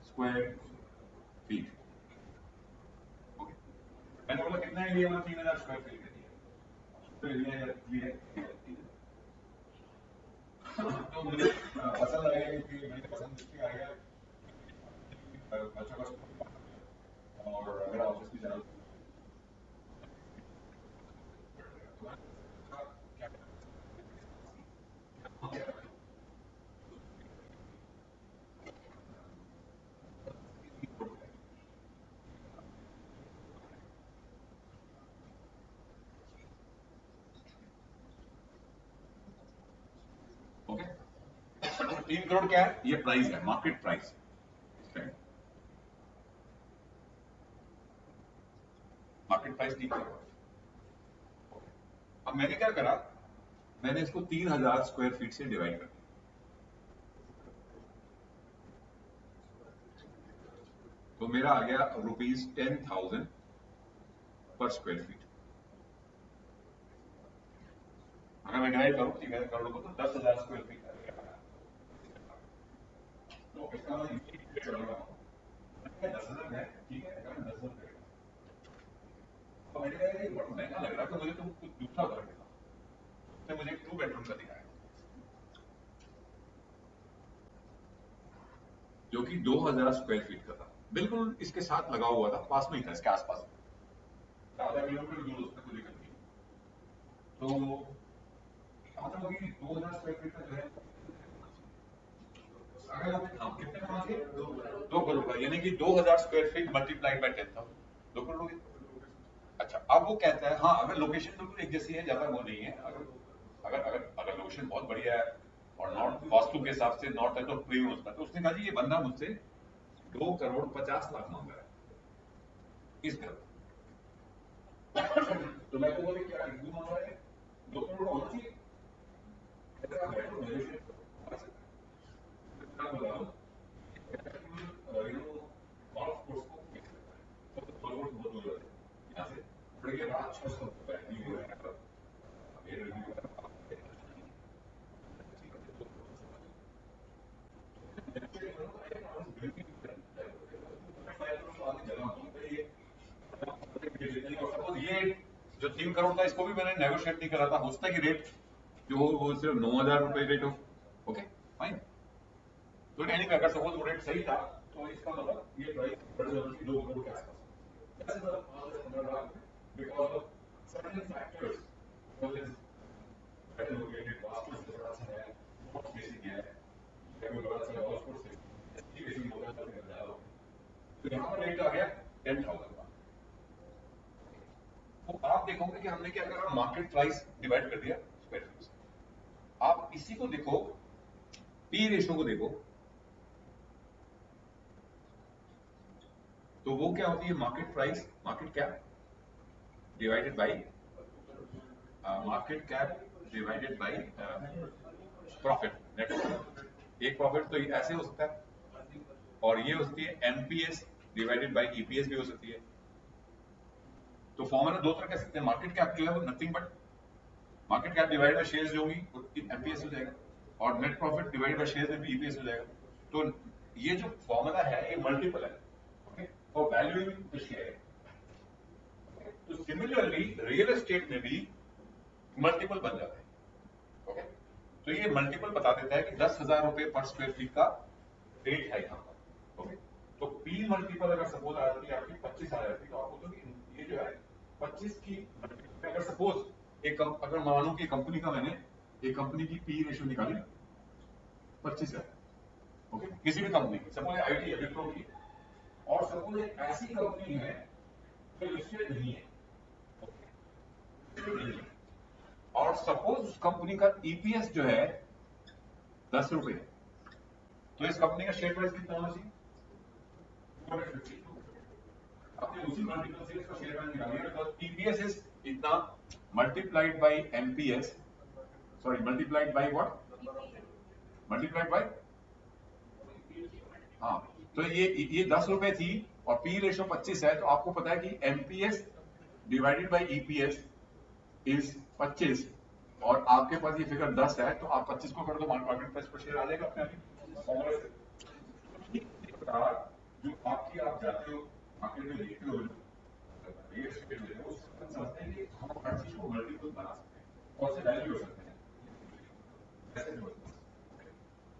स्क्वायर फीट। ओके, मैंने बोला कितना एरिया में 3000 स्क्वायर फीट का दिया, तो एरिया क्लियर। तो मुझे पसंद आया क्योंकि मुझे पसंद इसलिए आया, अच्छा और मेरा ऑफिस भी ज्यादा। ओके, 3 करोड़ क्या है, ये प्राइस है, market price. Market price 3 crore. अब मैंने क्या करा, मैंने इसको 3000 स्क्वायर फीट से डिवाइड कर दिया, तो मेरा आ गया ₹10,000 पर स्क्वायर फीट। अगर मैं डिवाइड करूं 3 करोड़ को तो 10,000 स्क्वायर फीट आ गया। तो इसका मैं चल रहा हूँ 10,000 है, ठीक है, अगर 10,000 तो मैंने कहा ये बहुत महंगा लग रहा है, तो मुझे तुम कुछ दूसरा घर दिखाओ। तो मुझे 2 बेडरूम का दिखाया जो कि 2,000 स्क्वायर फीट का था, बिल्कुल इसके साथ लगा हुआ था, पास में ही था, इसके आसपास, आधा किलोमीटर दूर, उसमें कोई दिक्कत नहीं। तो मतलब होगी 2,000 स्क्वायर फीट का जो है, अगर हम कितने कमा के 2 करोड़ का, यानी कि 2,000 square feet multiplied by 10,000, 2 crore हो गए। अच्छा, अब वो कहता है हाँ अगर लोकेशन बिल्कुल एक जैसी है, ज्यादा वो नहीं है, अगर अगर अगर अगर लोकेशन बहुत बढ़िया है और नॉर्थ वास्तु के हिसाब से नॉर्थ है तो प्रीमियम उसका, तो उसने कहा जी ये बंदा मुझसे 2,50,00,000 मांग रहा है इस घर का। तो मैं तो बोली क्या क्यों मांग रहा है, 2 करोड़ होना चाहिए, ऐसा बैठो negotiate करो। मैं बोला golf course को देख सकता है, तो थोड़ा बहुत दूर है यहाँ से, बड़े रात 600 रुपए व्यू है, मेरे रिव्यू है। सपोज ये जो 3 करोड़ था इसको भी मैंने नेगोशिएट नहीं करा था, हो सकता है कि रेट जो हो वो सिर्फ 9,000 रुपए रेट हो। ओके फाइन, तो एनीवे अगर सपोज वो रेट सही था तो इसका मतलब ये प्राइस बढ़ जानी चाहिए 2 करोड़ के आसपास। That's the because of certain factors, because it's better located, vastu से बड़ा सा है, बहुत बेसिक है, कोई बड़ा सा golf course है, ये बेसिक होगा तो फिर ज्यादा होगा। तो यहाँ पर रेट आ गया 10,000 का। तो आप देखोगे कि हमने क्या करा, मार्केट प्राइस डिवाइड कर दिया स्क्वायर फीट से। आप इसी को देखो, पी रेशो को देखो, तो वो क्या होती है, market price, market cap divided by market cap divided by profit, net profit. एक प्रॉफिट तो ऐसे हो सकता है, और ये हो सकती है एनपीएस डिवाइडेड बाय ईपीएस भी हो सकती है। तो फॉर्मूला दो तरह कह सकते हैं, मार्केट कैप जो है वो nothing but market cap divided by shares जो होंगी वो एमपीएस हो जाएगा, और net profit divided by shares में भी ईपीएस हो जाएगा। तो ये जो फॉर्मूला है ये मल्टीपल है, okay, for valuing the share. तो सिमिलरली रियल एस्टेट में भी मल्टीपल बन जाते हैं। ओके, तो ये मल्टीपल बता देता है कि 10,000 रुपए पर स्क्वायर फीट का रेट है यहाँ पर। ओके, तो पी मल्टीपल अगर सपोज आ जाती है आपकी 25 आ जाती है, तो आप बोलोगे ये जो है 25 की, अगर सपोज एक अगर मानो कि कंपनी का मैंने एक कंपनी की पी रेशियो निकाली 25 है, ओके, किसी भी कंपनी की, सपोज आईटी है, विप्रो की, और सपोज एक ऐसी कंपनी है जो लिस्टेड नहीं है, और सपोज उस कंपनी का ईपीएस जो है 10 रुपए, तो इस कंपनी का शेयर प्राइस कितना होना चाहिए, 250। आपने उसी मल्टीपल से इसका शेयर प्राइस निकालिए, तो ईपीएस इज इतना multiplied by MPS, sorry multiplied by what, multiplied by, हाँ, तो ये 10 रुपए थी और पी रेशो 25 है, तो आपको पता है कि MPS divided by EPS is 25 और आपके पास ये फिगर 10 है, तो आप 25 को कर दो, मार्केट प्राइस पर शेयर आ जाएगा अपने आप। जो आपकी आप जाते हो मार्केट में देखते हो रियल एस्टेट में, वो समझते हैं कि हम हर चीज को मल्टीपल बना सकते हैं और से वैल्यू हो सकते हैं ऐसे भी होता है।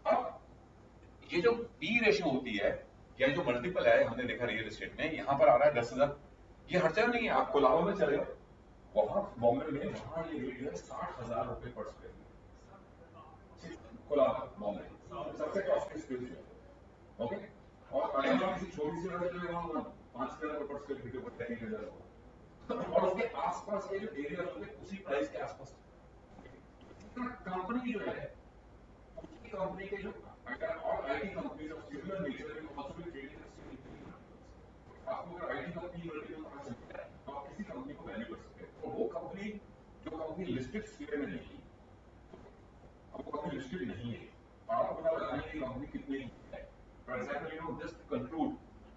अब ये जो पी रेशियो होती है या जो मल्टीपल है, हमने देखा रियल एस्टेट में, यहाँ पर आ रहा है 10,000, ये हर जगह नहीं है, आप कोलाबा में चले जाओ, वहां बॉम्बे में वहां ये रेट है 60,000 रुपए पर स्क्वायर फीट, कोलाबा बॉम्बे सबसे कॉस्टली स्पेस है। ओके, और अगर किसी छोटी सी जगह चले वहां 5,000 रुपए पर स्क्वायर फीट पर 10,000 और उसके आसपास के जो एरिया होते हैं उसी प्राइस के आसपास कंपनी जो है, उसकी कंपनी के जो और IT companies of similar nature में पॉसिबल ट्रेडिंग, आपको अगर आईटी कंपनी मल्टीपल पता चलता है तो आप किसी कंपनी को वैल्यू कर सकते हैं। तो वो कंपनी जो कंपनी लिस्टेड स्फीयर में नहीं, अब वो कंपनी लिस्टेड नहीं है, आपको पता लगाना है कि कंपनी कितनी है। For example, just to conclude,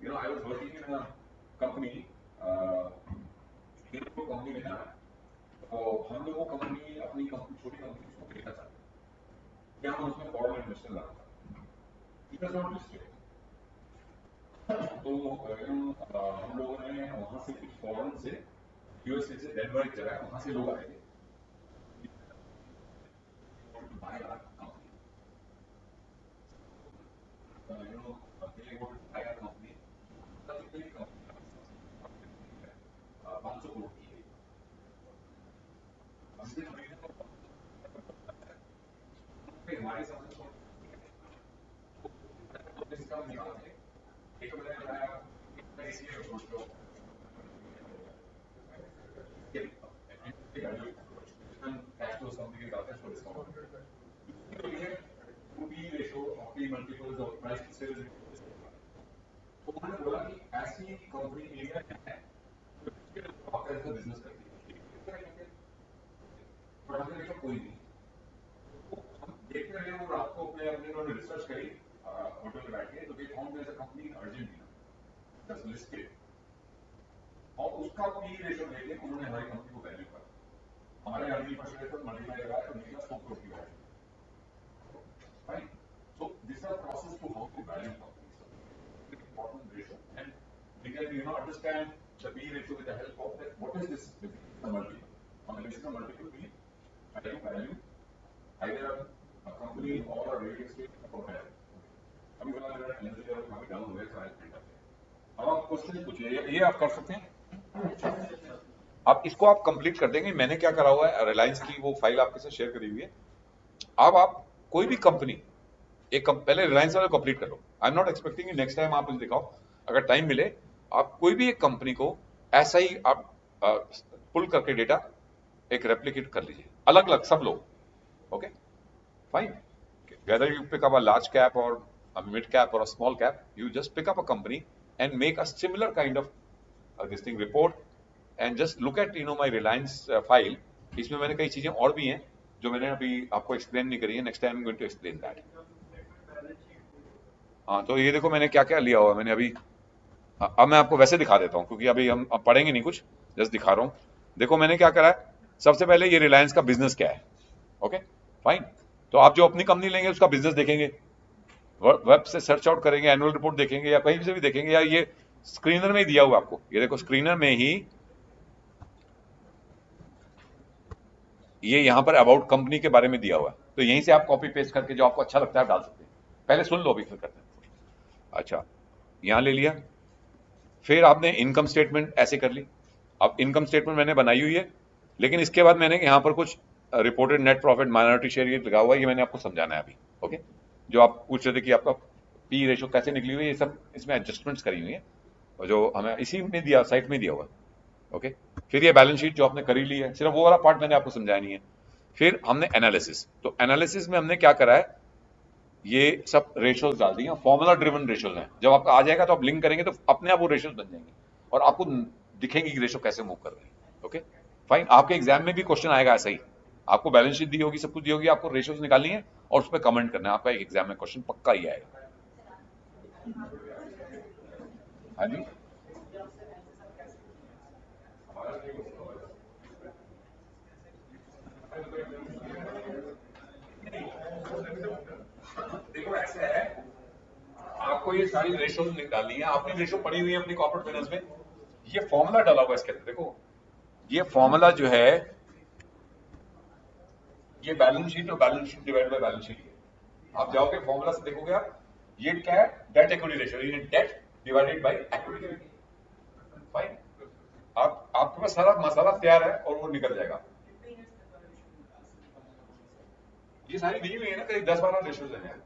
I was working in a company, एक कंपनी में था, तो हम लोग वो कंपनी अपनी कंपनी छोटी कंपनी को देखना चाहते हैं, क्या हम उसमें फॉरेन इन्वेस्टर लाना चाहते हैं, इट वाज नॉट लिस्टेड। तो हम लोगों ने वहां से कुछ फॉरेन से, यूएसए से, डेनवर एक जगह है, वहां से लोग आए थे buy our company. They would buy our company. Particularly company 500 crore की है। हमसे हमारे साथ इसका निकालते हैं, एक मैंने बताया कैसे अप्रोच लो, कैश फ्लो कंपनी के डालते हैं उसको डिस्काउंट, तो ये पी रेशो और पी मल्टीपल्स और प्राइस टू सेल्स, तो उन्होंने बोला कि ऐसी कंपनी इंडिया में है जो आपका ऐसा बिजनेस करती है, पर हमने देखा कोई नहीं, हम देखते रहे और आपको अपने उन्होंने रिसर्च करी होटल में बैठ के, तो they found there is a company in Argentina that's listed, और उसका पी रेशो लेके उन्होंने हमारी कंपनी को वैल्यू करा, हमारे अर्निंग पर शेयर पर मल्टीप्लाई कराया तो निकला 100 करोड़ की value. Right? So this is a process to how to value companies. It's an important ratio, and we can understand the P ratio with the help of that. What is this multiple? On the basis of multiple, we try to value either a company or a real estate or whatever. अभी वाला मेरा energy level काफी down हो गया, तो आई and अब आप question पूछिए, ये आप कर सकते हैं, आप इसको आप कंप्लीट कर देंगे। मैंने क्या करा हुआ है, रिलायंस की वो फाइल आपके साथ शेयर करी हुई है। अब आप कोई भी कंपनी पहले रिलायंस वाले कंप्लीट कर लो, I am not expecting next time आप दिखाओ, अगर टाइम मिले आप कोई भी एक कंपनी को ऐसा ही आप पुल करके डेटा एक रेप्लिकेट कर लीजिए, अलग अलग सब लोग, okay fine, whether you pick up a large cap और a mid cap or a small cap, you just pick up a company and make a similar kind of this thing report and just look at my Reliance file. इसमें मैंने कई चीजें और भी हैं जो मैंने अभी आपको एक्सप्लेन नहीं करी है, next time I am going to explain that. हाँ, तो ये देखो मैंने क्या क्या लिया हुआ मैंने अभी, अब मैं आपको वैसे दिखा देता हूँ क्योंकि अभी हम अब पढ़ेंगे नहीं कुछ, जस्ट दिखा रहा हूँ। देखो मैंने क्या करा है, सबसे पहले ये रिलायंस का बिजनेस क्या है, ओके फाइन, तो आप जो अपनी कंपनी लेंगे उसका बिजनेस देखेंगे, वेब से सर्च आउट करेंगे, एनुअल रिपोर्ट देखेंगे या कहीं से भी देखेंगे, या ये स्क्रीनर में ही दिया हुआ आपको, ये देखो स्क्रीनर में ही ये यहाँ पर अबाउट कंपनी के बारे में दिया हुआ है, तो यहीं से आप कॉपी पेस्ट करके जो आपको अच्छा लगता है आप डाल सकते हैं। पहले सुन लो, अभी फिर करते हैं। अच्छा, यहां ले लिया, फिर आपने इनकम स्टेटमेंट ऐसे कर ली। अब इनकम स्टेटमेंट मैंने बनाई हुई है, लेकिन इसके बाद मैंने यहां पर कुछ reported net profit, minority share ये लगा हुआ है, ये मैंने आपको समझाना है अभी, ओके। जो आप पूछ रहे थे कि आपका पी रेशो कैसे निकली हुई है, ये सब इसमें एडजस्टमेंट्स करी हुई है और जो हमें इसी में दिया, साइट में दिया हुआ, ओके। फिर ये बैलेंस शीट जो आपने करी ली है, सिर्फ वो वाला पार्ट मैंने आपको समझाया नहीं है। फिर हमने एनालिसिस, तो एनालिसिस में हमने क्या करा है, ये सब रेशोज डाल दिए, फॉर्मूला ड्रिवन रेशोज हैं, जब आपका आ जाएगा तो आप लिंक करेंगे तो अपने आप वो रेशोज बन जाएंगे और आपको दिखेंगे कि रेशो कैसे मूव कर रहे हैं, ओके फाइन। आपके एग्जाम में भी क्वेश्चन आएगा ऐसा ही, आपको बैलेंस शीट दी होगी, सब कुछ दी होगी, आपको रेशोज निकालनी है और उस पर कमेंट करना है, आपका एक एग्जाम में क्वेश्चन पक्का ही आएगा। हाँ जी, देखो ऐसा है, आपको ये सारी रेशो डालनी है, आपने रेशो पढ़ी हुई है अपनी कॉर्पोरेट फाइनेंस में, ये फॉर्मूला डाला हुआ है इसके अंदर। देखो ये फॉर्मूला जो है, ये बैलेंस शीट और balance sheet divide by balance sheet है। आप जाओगे फॉर्मूला से देखोगे आप, ये क्या है, डेट इक्विटी रेशियो, ये date divided by equity. Fine, आप आपके पास सारा मसाला तैयार है और वो निकल जाएगा। ये सारी दी हुई है ना, करीब 10-12 रेशियोज हैं।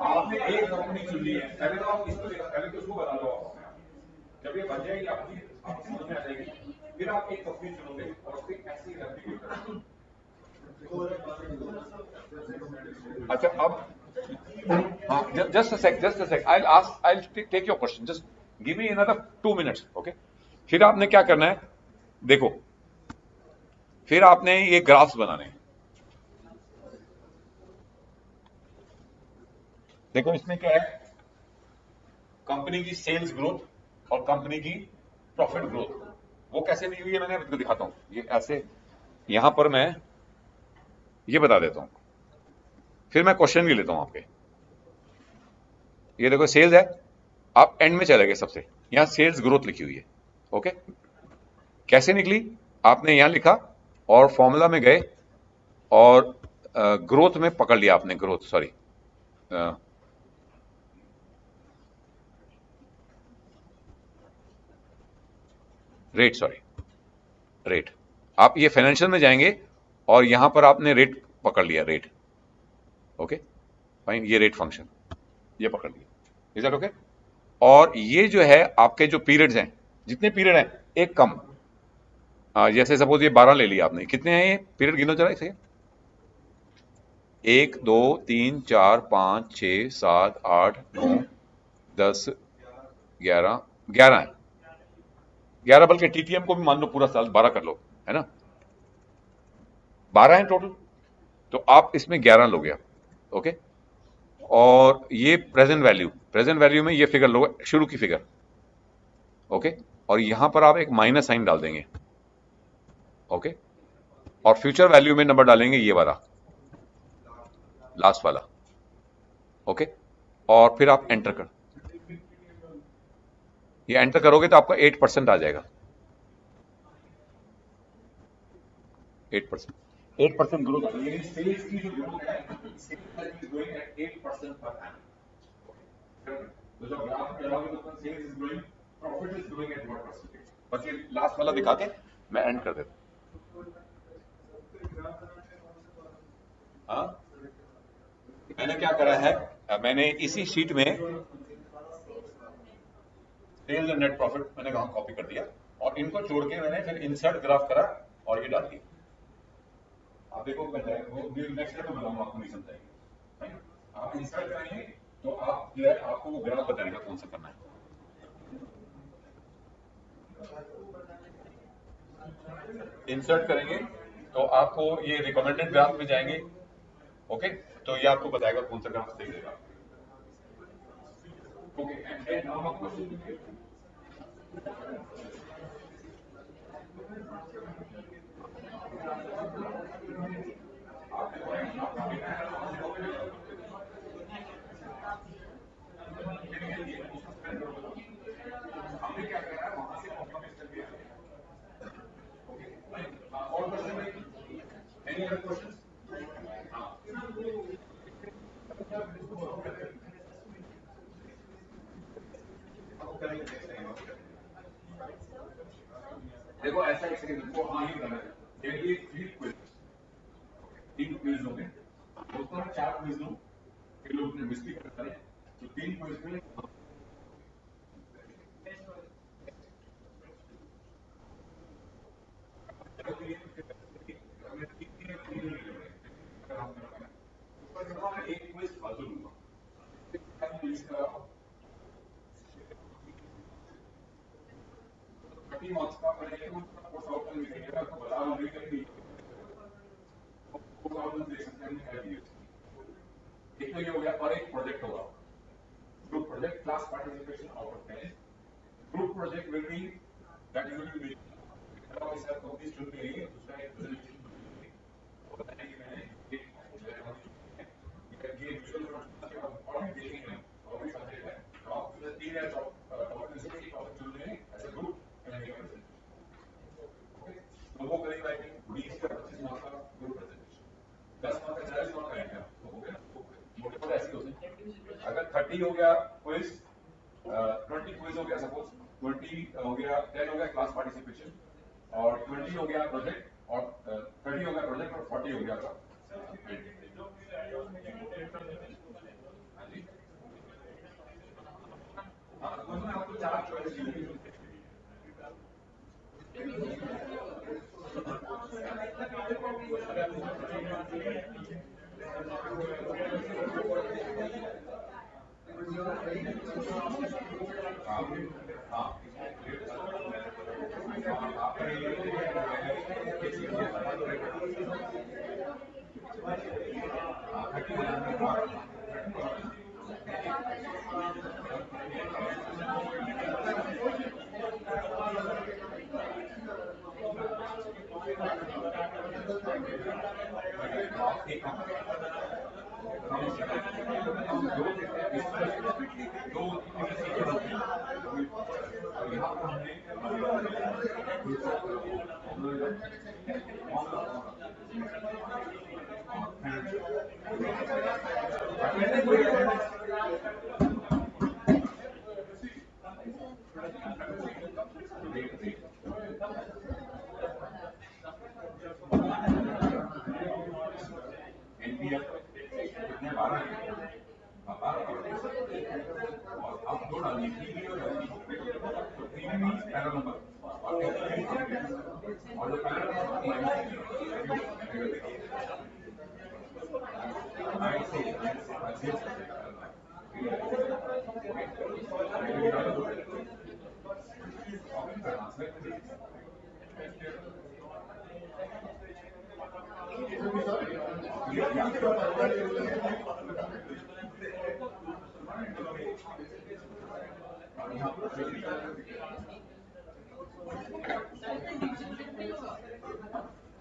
आपने एक कंपनी चुन ली है, पहले तो आप इसको पहले तो उसको बता दो आप अपने आप। जब ये बन जाएगी आपकी, आपको समझ में आ जाएगी, फिर आप एक कंपनी चुनोगे और फिर ऐसे ही एग्जीक्यूट करोगे। अच्छा अब, हाँ, just a sec, I'll take your question, just give me another 2 minutes, okay? फिर आपने क्या करना है, देखो फिर आपने ये ग्राफ्स बनाने हैं। देखो इसमें क्या है, कंपनी की सेल्स ग्रोथ और कंपनी की प्रॉफिट ग्रोथ, वो कैसे दी हुई है मैंने आपको दिखाता हूं। ये ऐसे यहां पर मैं ये बता देता हूं, फिर मैं क्वेश्चन भी लेता हूं आपके। ये देखो सेल्स है, आप एंड में चले गए सबसे, यहां सेल्स ग्रोथ लिखी हुई है, ओके? कैसे निकली, आपने यहां लिखा और फॉर्मूला में गए और ग्रोथ में पकड़ लिया आपने, growth sorry, rate sorry, rate. आप ये फाइनेंशियल में जाएंगे और यहां पर आपने रेट पकड़ लिया, रेट, ओके फाइन, ये रेट फंक्शन ये पकड़ लिया, इज दैट ओके? और ये जो है आपके जो पीरियड्स हैं, जितने पीरियड हैं एक कम, जैसे सपोज ये 12 ले लिया आपने, कितने हैं ये पीरियड, गिनो जरा इसे। 1 2 3 4 5 6 7 8 9 10 11, 11 है, 11, बल्कि टीटीएम को भी मान लो पूरा साल 12 कर लो, है ना, 12 है टोटल, तो आप इसमें 11 लोगे आप, ओके? और ये प्रेजेंट वैल्यू, प्रेजेंट वैल्यू में ये फिगर लोगे, शुरू की फिगर, ओके? और यहां पर आप एक माइनस साइन डाल देंगे, ओके? और फ्यूचर वैल्यू में नंबर डालेंगे ये वाला, लास्ट वाला, ओके? और फिर आप एंटर कर, ये एंटर करोगे तो आपका 8% आ जाएगा, 8%, 8% ग्रोथ आ जाएगी, सेल्स की जो ग्रोथ है, sales is growing eight 8% per annum. तो जब ग्राफ में लगाओगे तो sales is growing, profit is growing at what percentage. बस ये लास्ट वाला दिखा के मैं एंड कर देता हूं। हाँ, मैंने क्या करा है, मैंने इसी शीट में सेल्स एंड नेट प्रॉफिट मैंने वहां कॉपी कर दिया और इनको जोड़ के मैंने फिर इंसर्ट ग्राफ करा और ये डाल दिया। आप देखो वो नेक्स्ट स्टेप में बताऊंगा, आपको नहीं समझाएंगे, है ना? आप इंसर्ट करेंगे तो आप जो है आपको वो ग्राफ बताएगा कौन सा करना है। इंसर्ट करेंगे तो आपको ये रिकमेंडेड ग्राफ में जाएंगे, ओके? तो ये आपको बताएगा कौन सा ग्राफ सही रहेगा, ओके? एंड नाउ आपको हमने क्या करा है वहां से कॉपी पेस्ट करके आए हैं, ओके? और क्वेश्चन, एनी अदर क्वेश्चन? देखो ऐसा एक सेकंड को हाँ ही करना है, डेली 3 क्विज, 3 क्विज होंगे, दोस्तों मैं 4 क्विज लूं, फिर लोग ने मिस्टेक करते हैं, तो 3 क्विज में एक क्विज फालतू लूंगा, 30 मार्क्स का मैंने कोर्स आउटलाइन लिखेगा, आपको बता रहा हूँ नहीं करेंगे, कोर्स आउटलाइन देख सकते हैं, एक तो ये हो गया और एक प्रोजेक्ट होगा, group project class participation out of 10. Group project will be that you will be making copies चुन के लिए उसका एक प्रेजेंटेशन बताने कि मैंने ये विजुअल नोट्स के और भी देखेंगे और भी सब्जेक्ट है तो आप जो 3 या टॉपिक में से एक टॉपिक चुन लें as a group and make a presentation. Okay, तो वो करीब आई थिंक 20 या 25 मार्क्स का ग्रुप प्रेजेंटेशन, 10 मार्क्स का 40 मार्क्स का आएगा तो हो गया। मोटे मोटे ऐसे होते हैं। अगर 30 हो गया क्विज, 20 क्विज हो गया, सपोज 20 हो गया, 10 हो गया क्लास पार्टिसिपेशन और 20 हो गया प्रोजेक्ट और 30 हो गया प्रोजेक्ट और 40 हो गया आपका। हाँ, उसमें आपको 4 चॉइस दी हुई है।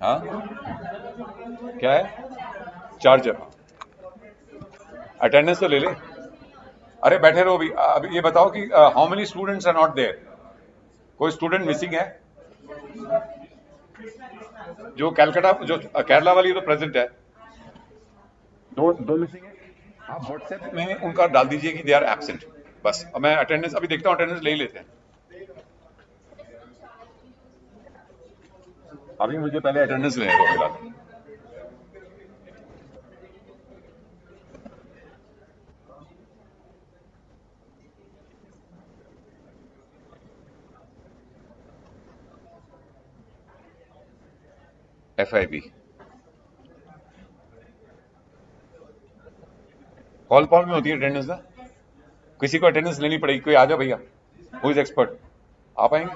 हाँ क्या है चार्जर, अटेंडेंस तो ले ले। अरे बैठे रहो अभी। अभी ये बताओ कि how many students are not there, कोई स्टूडेंट मिसिंग है? जो कैलकाटा जो केरला वाली तो प्रेजेंट है, दो मिसिंग है। आप व्हाट्सएप में उनका डाल दीजिए कि दे आर एब्सेंट, बस। अब मैं अटेंडेंस अभी देखता हूँ, अटेंडेंस ले ही लेते हैं। अभी मुझे पहले अटेंडेंस लेने दो फिलहाल। FIB कॉल कॉल में होती है अटेंडेंस ना, किसी को अटेंडेंस लेनी पड़ेगी। कोई आ जाओ भैया, हु इज एक्सपर्ट, आप आएंगे?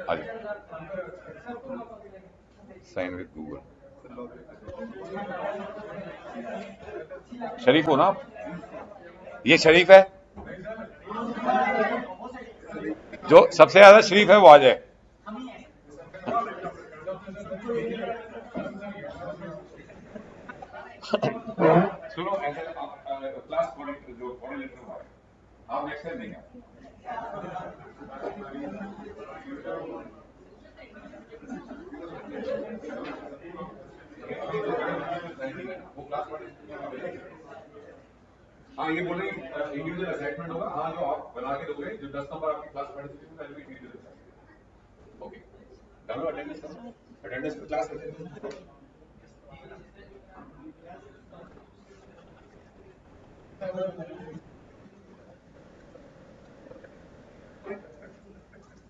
आ जाओ, साइन विद गूगल। शरीफ हो ना आप? ये शरीफ है, जो सबसे ज्यादा शरीफ है वो आ जाए। सुनो, ऐसे क्लास जो कोऑर्डिनेटर हुआ है, आप नेक्स्ट टाइम देंगे। हाँ, ये बोले इंडिविजुअल असाइनमेंट होगा। हाँ, जो आप बना के दोगे, जो 10 नंबर आपकी क्लास पार्टिसिपेशन का इंडिविजुअल असाइनमेंट। ओके, डालो अटेंडेंस करो, अटेंडेंस पे क्लास करते हैं।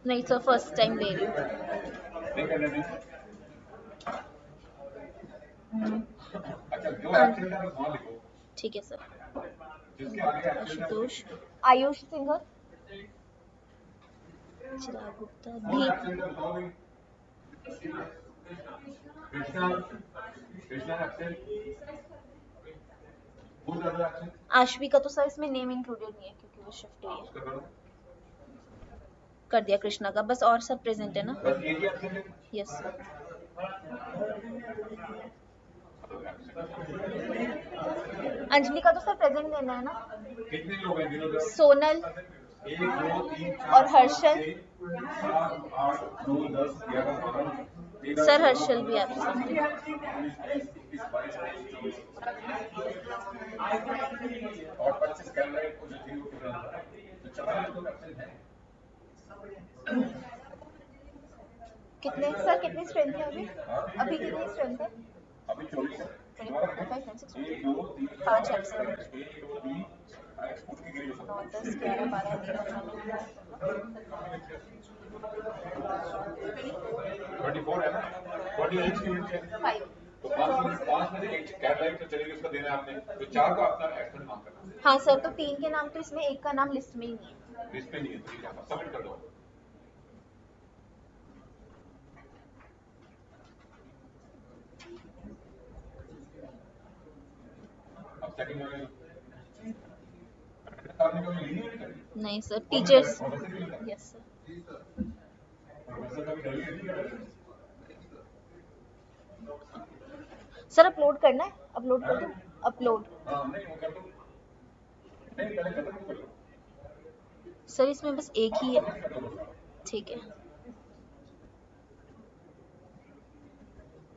नहीं सर, फर्स्ट टाइम ले रही हूँ। अच्छा, जो एब्सेंट है वहाँ लिखो। ठीक है सर। जिसके आगे आशुतोष, आयुष सिंह, चिराग गुप्ता, एब्सेंट है बताओ भाई। कृष्णा एब्सेंट, आश्वी का तो सर इसमें नेम इंक्लूडेड नहीं है क्योंकि वो शिफ्ट हुई है। कर दिया कृष्णा का, बस और सब प्रेजेंट है ना? बस ये भी absent है। Yes sir. अंजलि का तो सर प्रेजेंट देना है ना? कितने लोग हैं गिनो जरा? सोनल 1 2 3 और 4 हर्षल। 7 8 9 10 11 12 13 सर हर्षल भी एब्सेंट है। 19 और 25 कैमराइट को जो थी वो कितना था? तो 40 लोग absent हैं। कितने सर, कितनी स्ट्रेंथ है अभी? अभी कितनी स्ट्रेंथ है? अभी 24 है। 1 2 3 5 एब्सेंट। 1 2 3 एक्सपोर्ट की गई हो 9 10 11 12 13 24 है ना? 28 की यूनिट है। 5। तो 5 में से एक कैटलाइन तो चलेगी, उसका देना है आपने। तो 4 का अपना एक्शन मार्क करना है। हाँ सर, तो 3 के नाम तो इसमें, एक का नाम लिस्ट में ही नहीं है। लिस्ट पे नहीं है, ठीक है, सबमिट कर दो। अब सेकंड वाले आपने कभी ली नहीं करी? नहीं सर, टीचर्स। प्रोफेसर की लिखा? Yes sir. प्रोफेसर का भी कर लिया नहीं कर? सर अपलोड करना है, अपलोड कर दो। अपलोड हाँ नहीं वो कर दो। नहीं पहले खत्म कर लो। सर, इसमें बस एक ही है। सबमिट कर दो। ठीक है।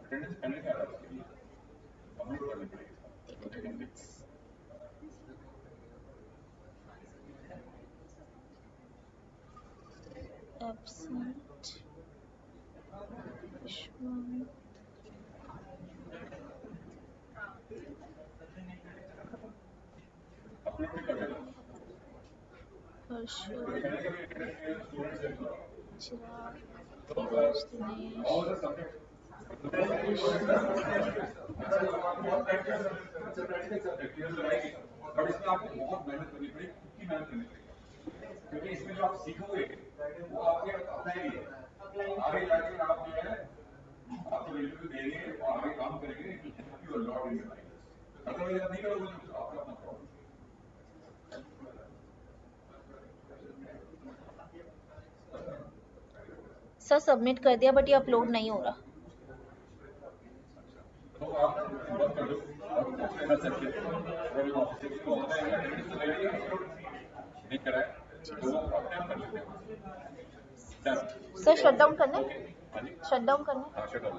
अटेंडेंस पहले क्या आ रहा है उसके लिए? अपलोड करनी पड़ेगी। एब्सेंट विश्वम, अपलोड भी कर देना। हर्षल, चिराग, तो धीरज, दिनेश, और सबमिट बट इसमें आपको बहुत मेहनत करनी पड़ेगी, खुद की मेहनत करनी पड़ेगी, क्योंकि इसमें जो आप सीखोगे वो आपके अपना ही है। आगे जाके आप जो है आपको रिव्यू देंगे और आगे काम करेंगे, you lot in your life. Otherwise आप नहीं करोगे तो आपका अपना प्रॉब्लम। सर सबमिट कर दिया बट ये अपलोड नहीं हो रहा। तो आप बंद कर दो और कर सकते हो। और जो ऑफिस को होता है अटेंडेंस तो रेडी है, अपलोड नहीं करा है तो वो अपने आप कर लेते हैं। सर शट डाउन करना है, हाँ जी, शट डाउन करना है। हाँ शट डाउन।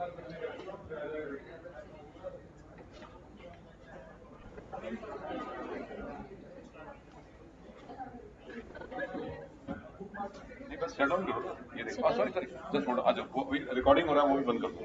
नहीं बस शट डाउन करो ना, ये देखो। Sorry sorry, just hold. अच्छा वो रिकॉर्डिंग हो रहा है, वो भी बंद कर दो।